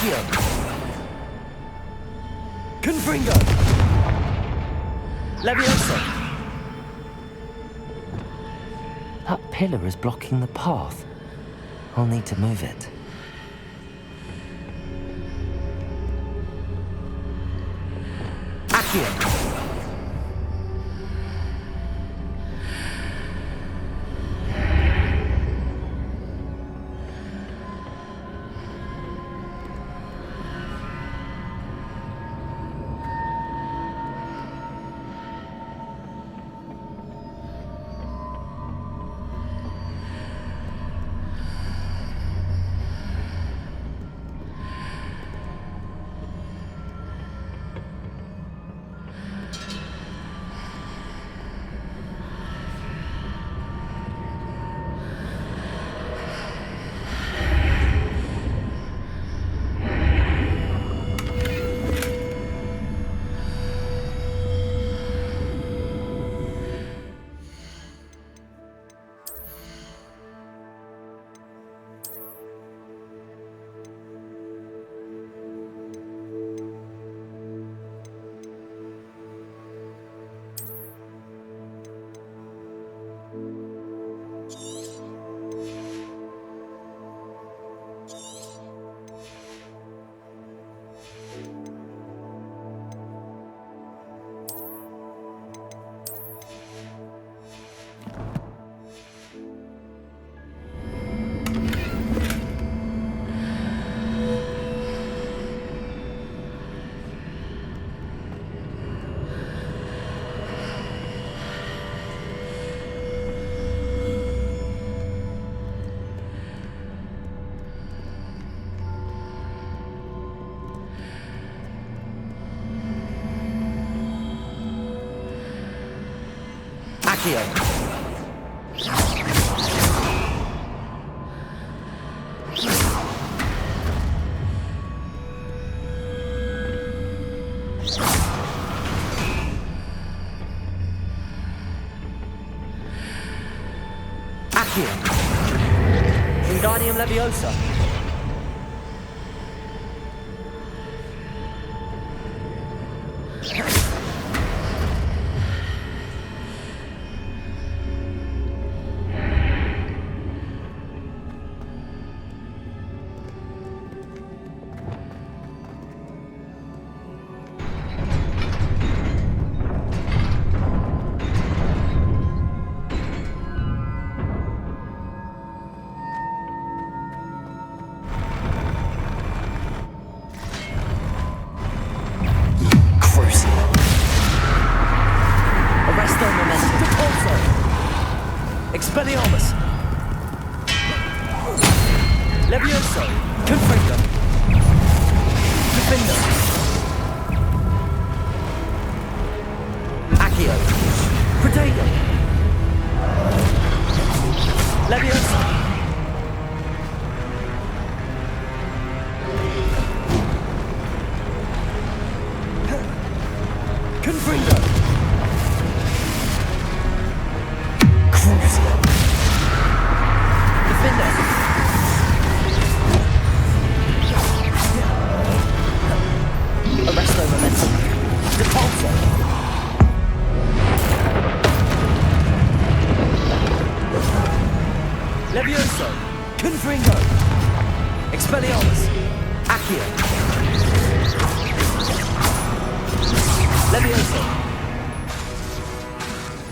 Accio! Confringo! Levioso! That pillar is blocking the path. I'll need to move it. Accio! Accio! Accio! Wingardium Leviosa! Expelliarmus! Levioso! Confringo! Defendo! Accio! Protego! Levioso! Confringo! Crucio! Defender! Arresto momentum! Repulso! Levioso! Confringo! Expelliarmus! Accio! Levioso!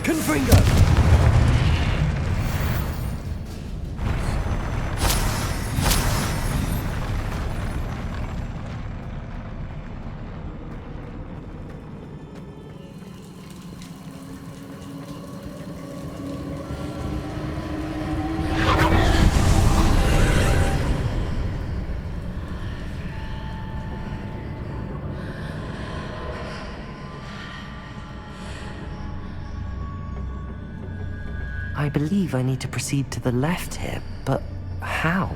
Confringo! I believe I need to proceed to the left here, but how?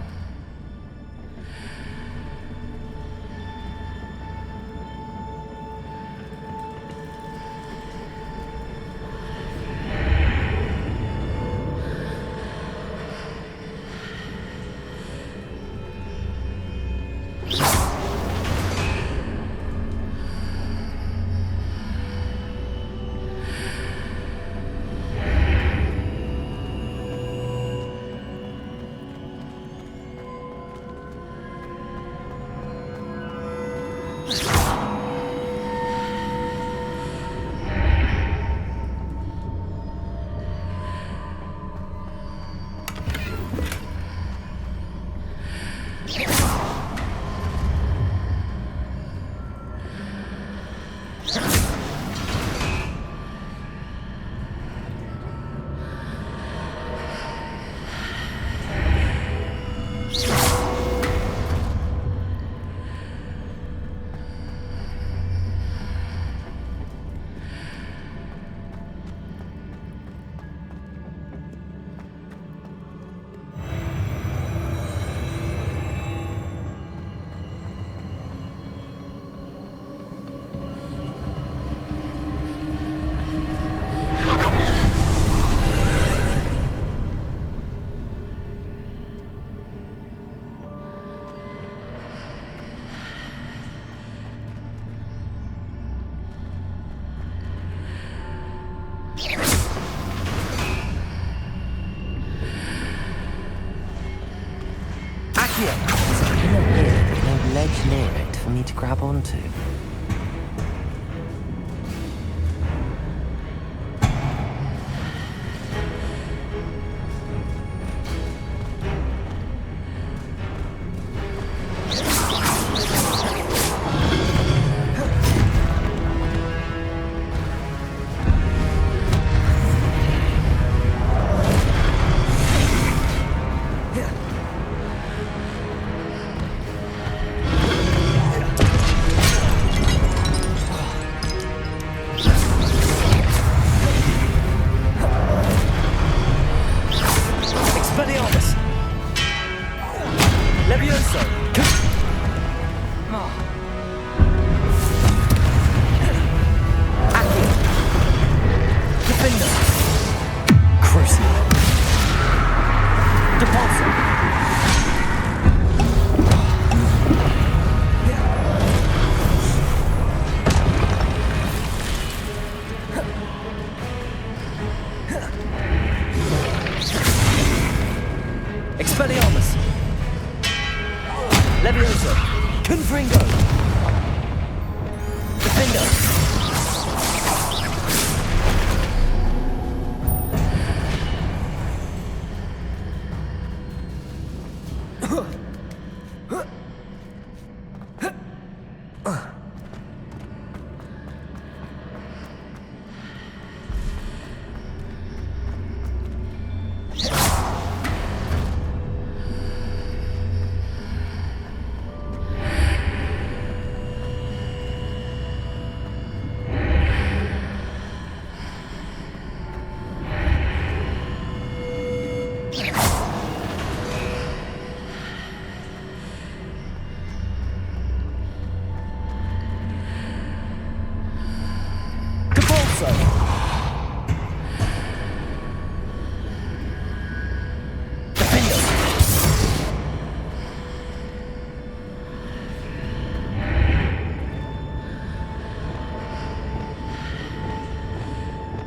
There's a pillar here, but no ledge near it for me to grab onto.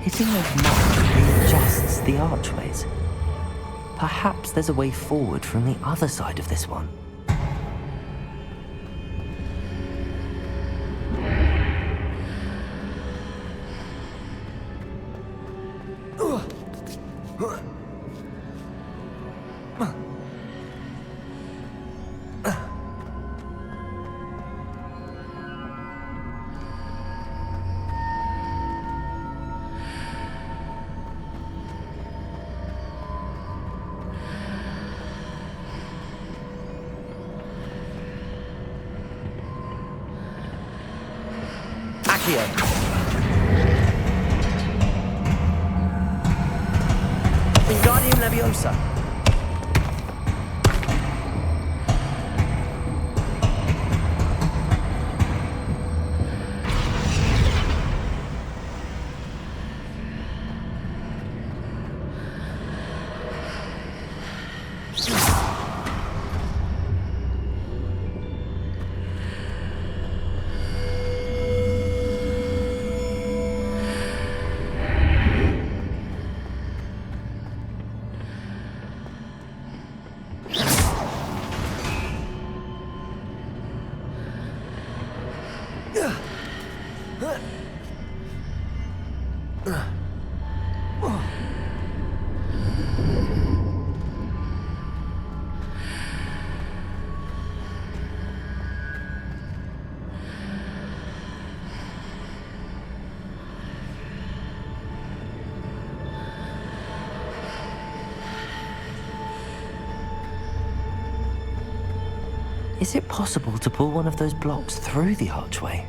Hitting those marks readjusts the archways. Perhaps there's a way forward from the other side of this one. Wingardium Leviosa. Is it possible to pull one of those blocks through the archway?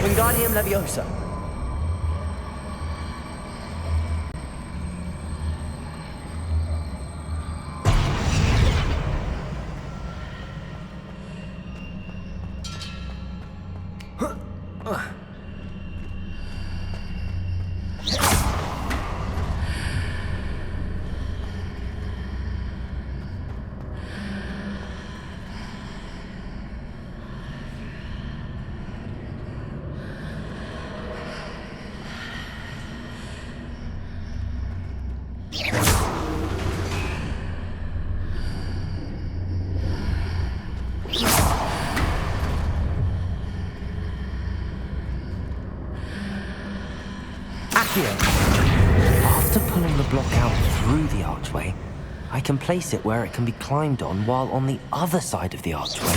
Wingardium Leviosa. After pulling the block out through the archway, I can place it where it can be climbed on while on the other side of the archway.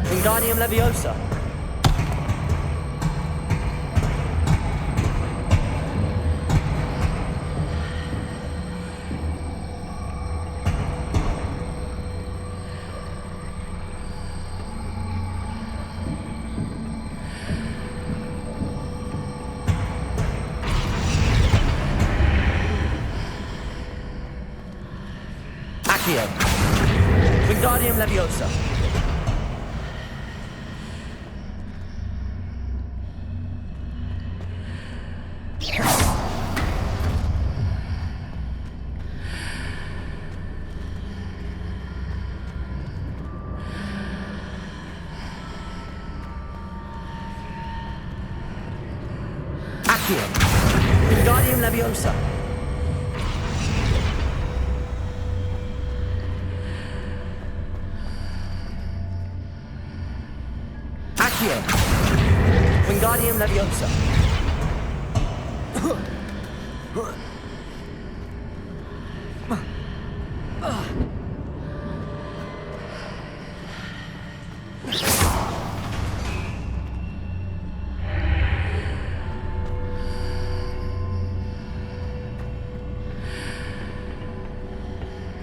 Wingardium Leviosa. Accio. Wingardium Leviosa. Accio. Wingardium Leviosa. Accio. Wingardium Leviosa.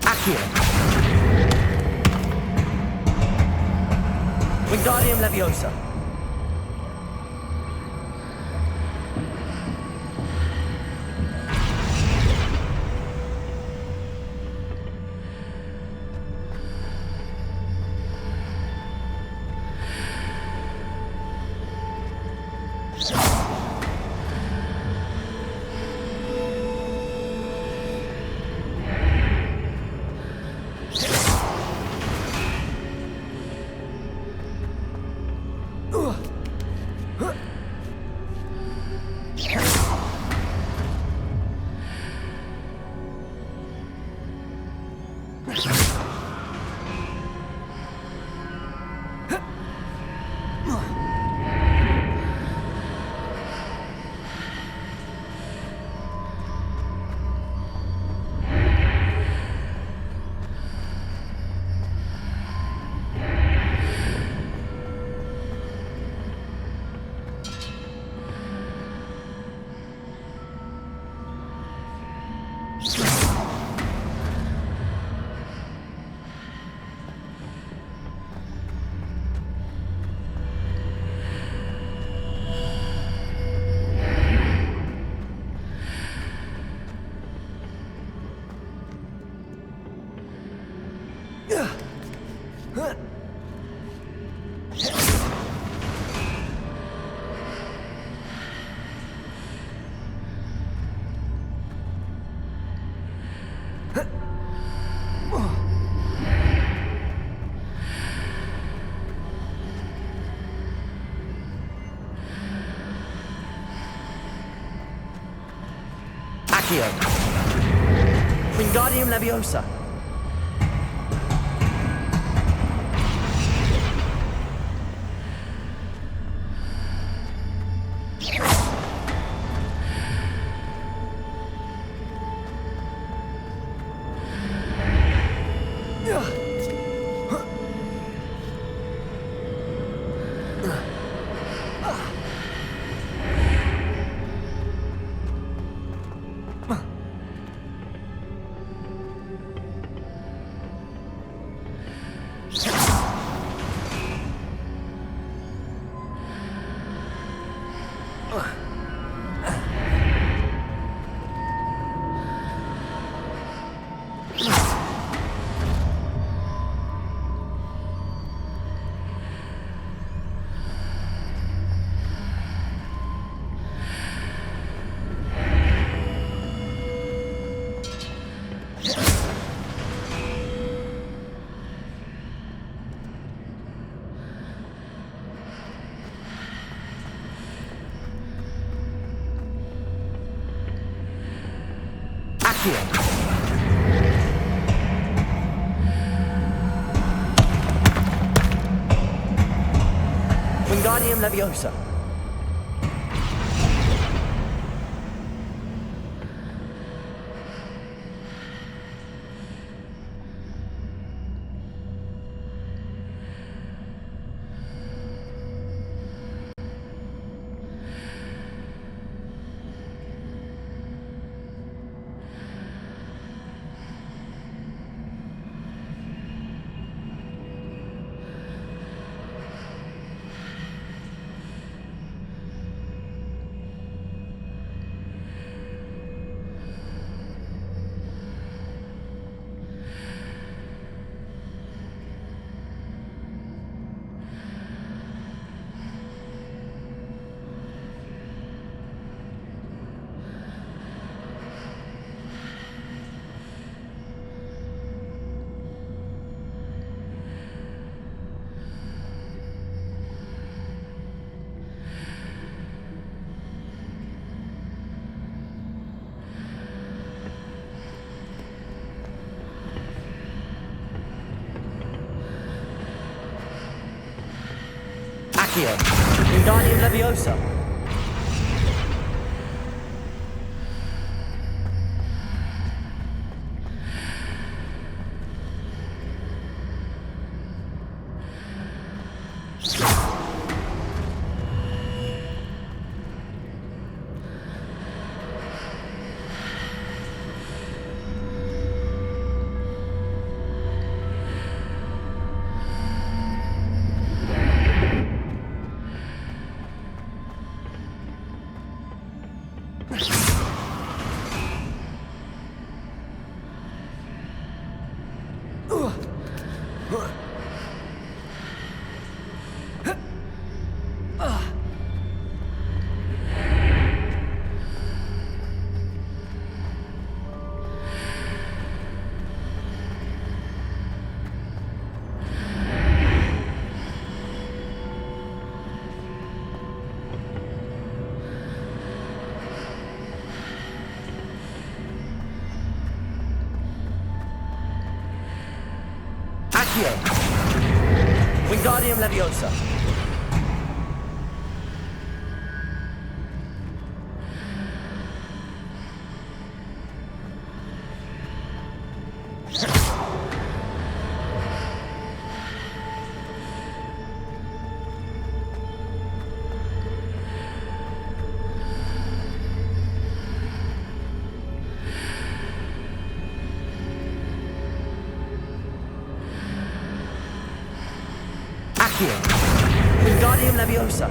Accio. Wingardium Leviosa. Accio. Wingardium Leviosa. Accio. Wingardium Leviosa. Accio. Wingardium Leviosa. Accio. Wingardium Leviosa. Accio. Wingardium Leviosa.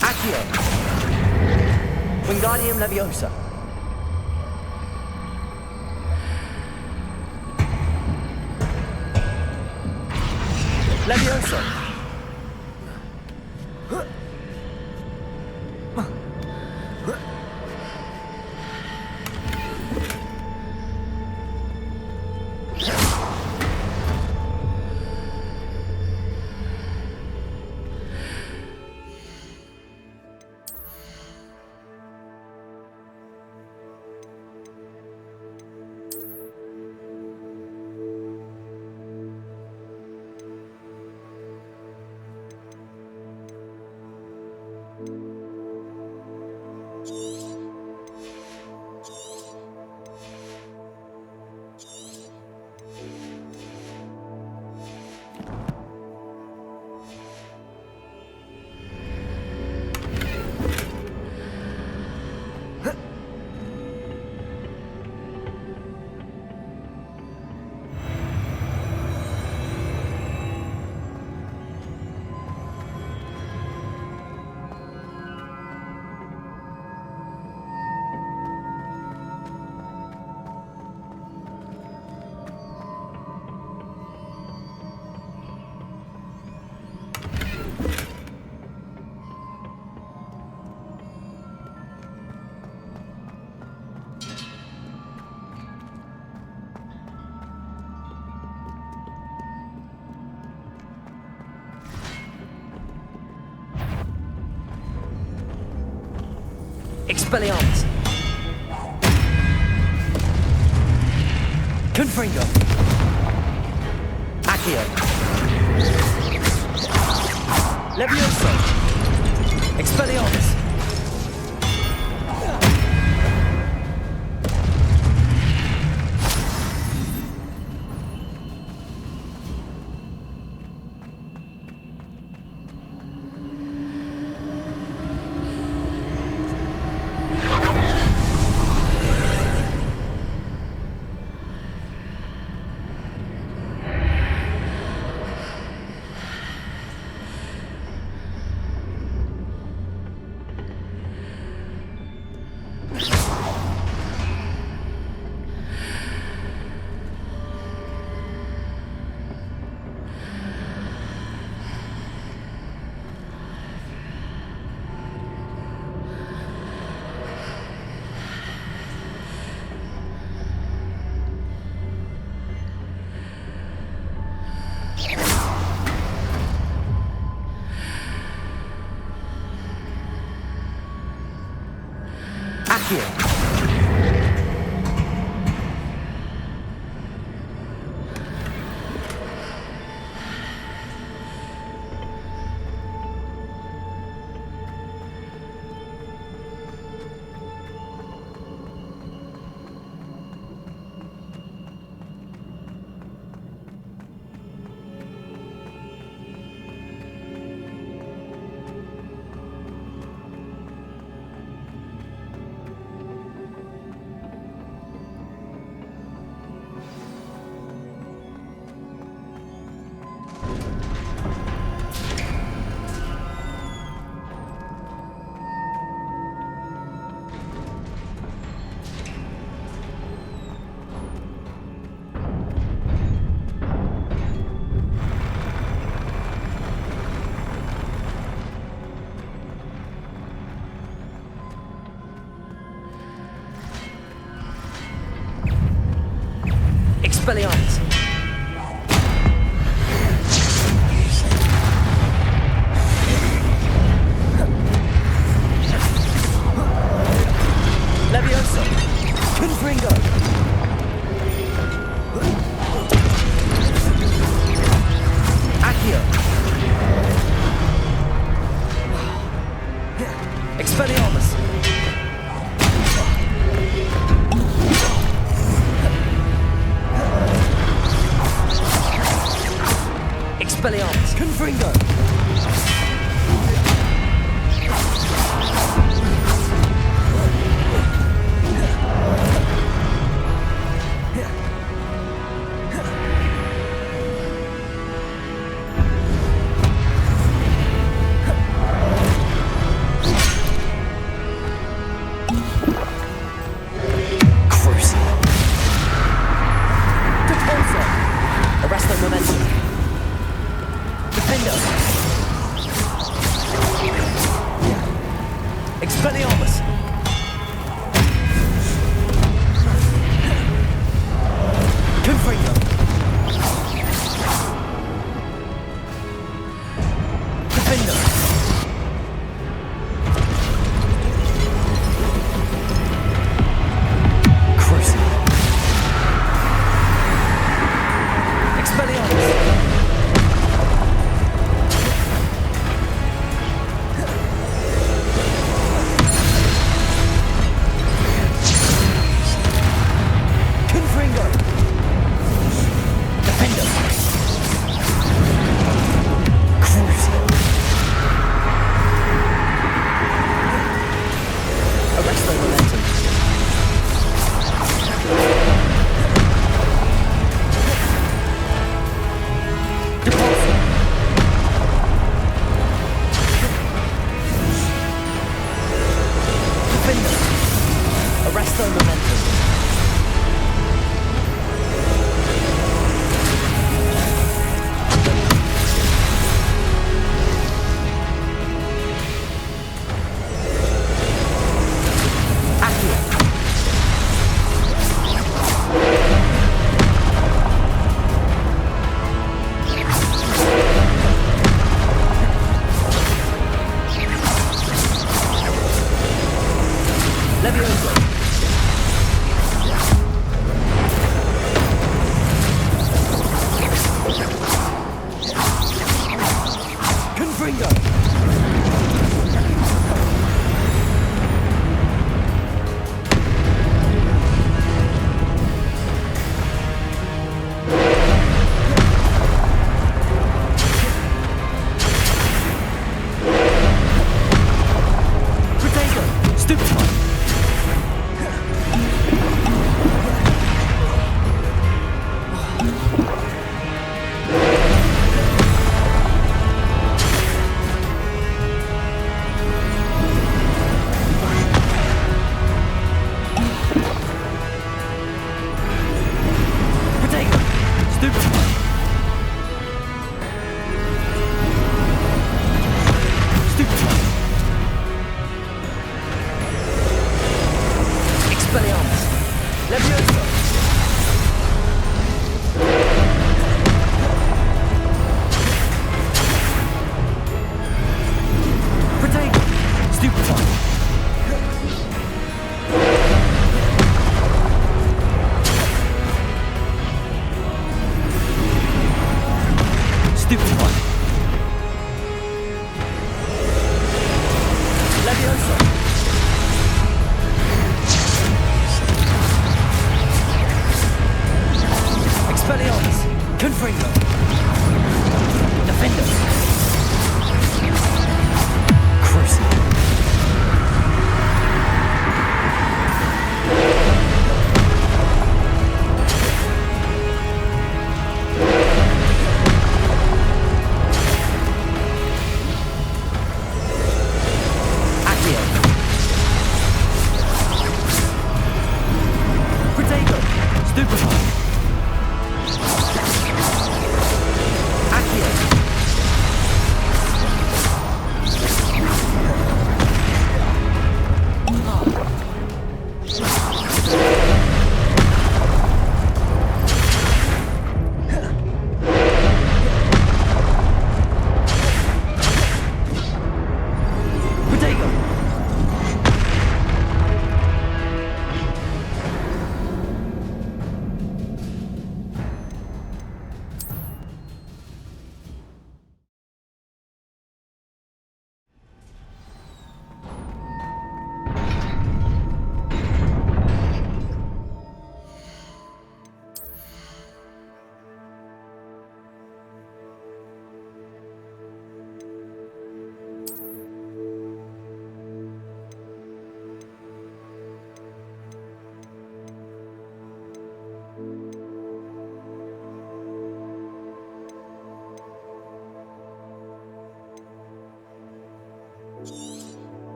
Accio. Wingardium Leviosa. Leviosa. Expelliarmus! Confringo! Accio! Levioso! Expelliarmus! Accio! Expelliarmus! Levioso! Confringo! Accio! Expelliarmus! Expelliarmus! Confringo! Arresto momentum. Defender. Expelliarmus. Confringo. Defender. Crucible. Expelliarmus. Levioso! Confringo!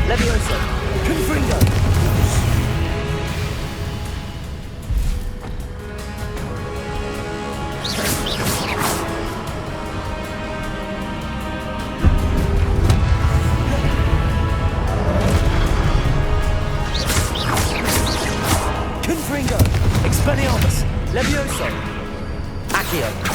Levioso! Confringo! Confringo! Expelliarmus! Levioso! Accio!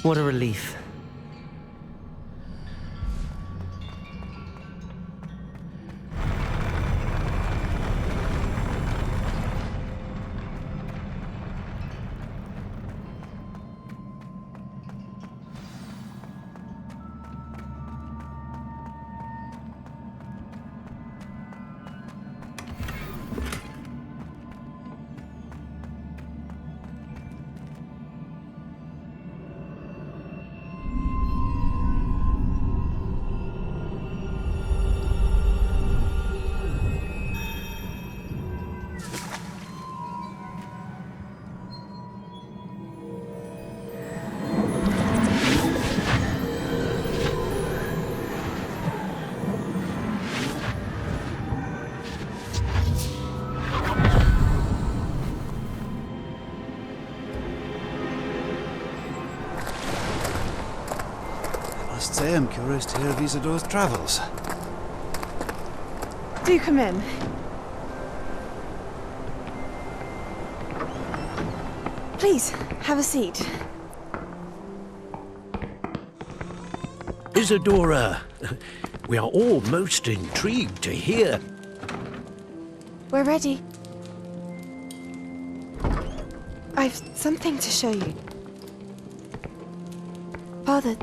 What a relief. I am curious to hear of Isidore's travels. Do come in. Please, have a seat. Isadora, we are all most intrigued to hear. We're ready. I've something to show you. Father,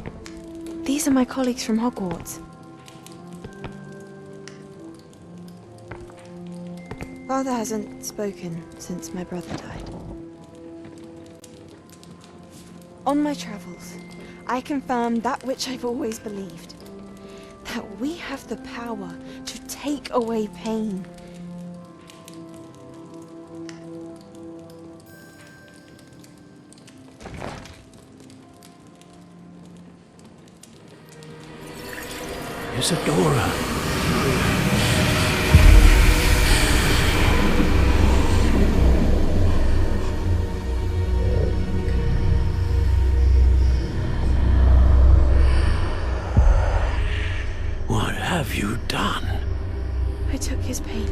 these are my colleagues from Hogwarts. Father hasn't spoken since my brother died. On my travels, I confirmed that which I've always believed. That we have the power to take away pain. Isadora. What have you done? I took his pain.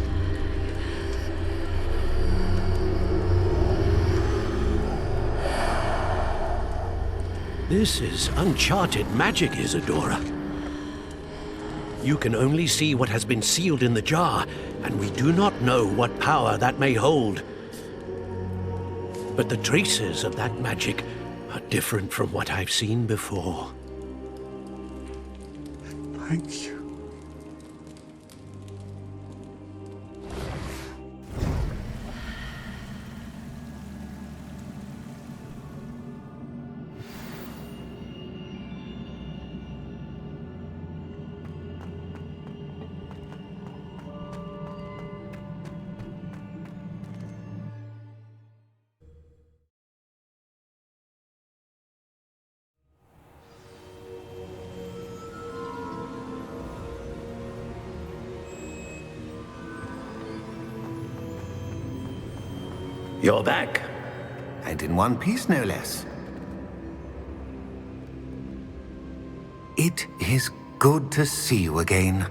This is uncharted magic, Isadora. You can only see what has been sealed in the jar, and we do not know what power that may hold. But the traces of that magic are different from what I've seen before. Thank you. You're back. And in one piece, no less. It is good to see you again.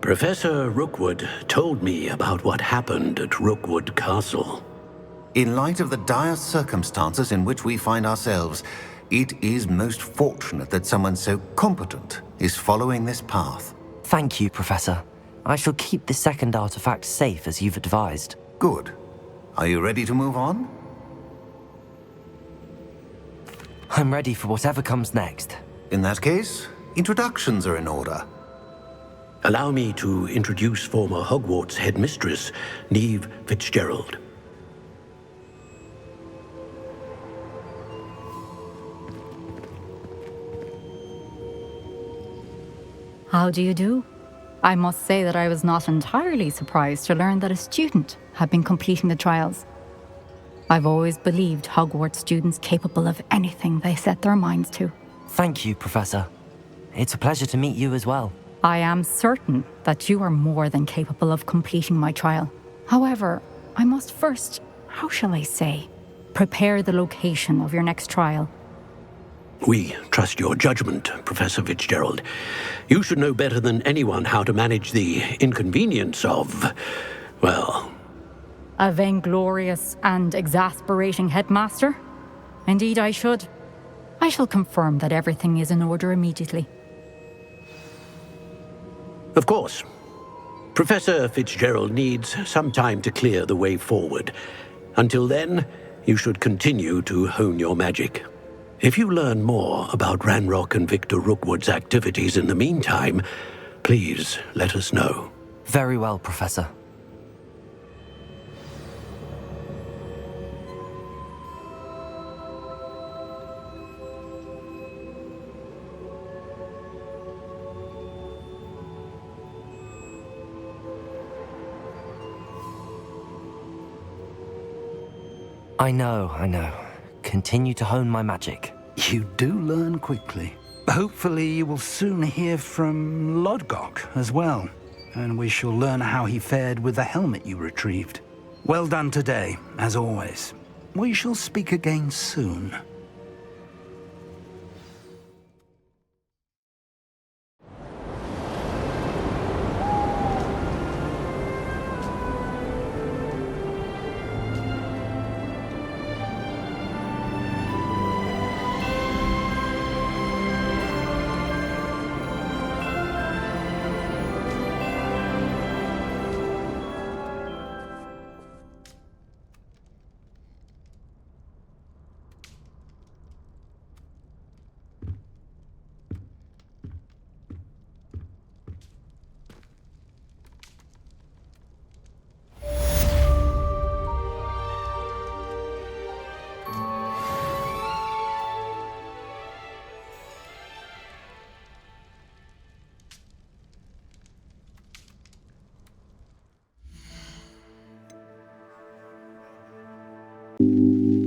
Professor Rookwood told me about what happened at Rookwood Castle. In light of the dire circumstances in which we find ourselves, it is most fortunate that someone so competent is following this path. Thank you, Professor. I shall keep the second artifact safe as you've advised. Good. Are you ready to move on? I'm ready for whatever comes next. In that case, introductions are in order. Allow me to introduce former Hogwarts headmistress, Neve Fitzgerald. How do you do? I must say that I was not entirely surprised to learn that a student had been completing the trials. I've always believed Hogwarts students capable of anything they set their minds to. Thank you, Professor. It's a pleasure to meet you as well. I am certain that you are more than capable of completing my trial. However, I must first, how shall I say, prepare the location of your next trial. We trust your judgment, Professor Fitzgerald. You should know better than anyone how to manage the inconvenience of, well... A vainglorious and exasperating headmaster? Indeed I should. I shall confirm that everything is in order immediately. Of course. Professor Fitzgerald needs some time to clear the way forward. Until then, you should continue to hone your magic. If you learn more about Ranrock and Victor Rookwood's activities in the meantime, please let us know. Very well, Professor. I know. Continue to hone my magic. You do learn quickly. Hopefully you will soon hear from Lodgok as well, and we shall learn how he fared with the helmet you retrieved. Well done today, as always. We shall speak again soon. you.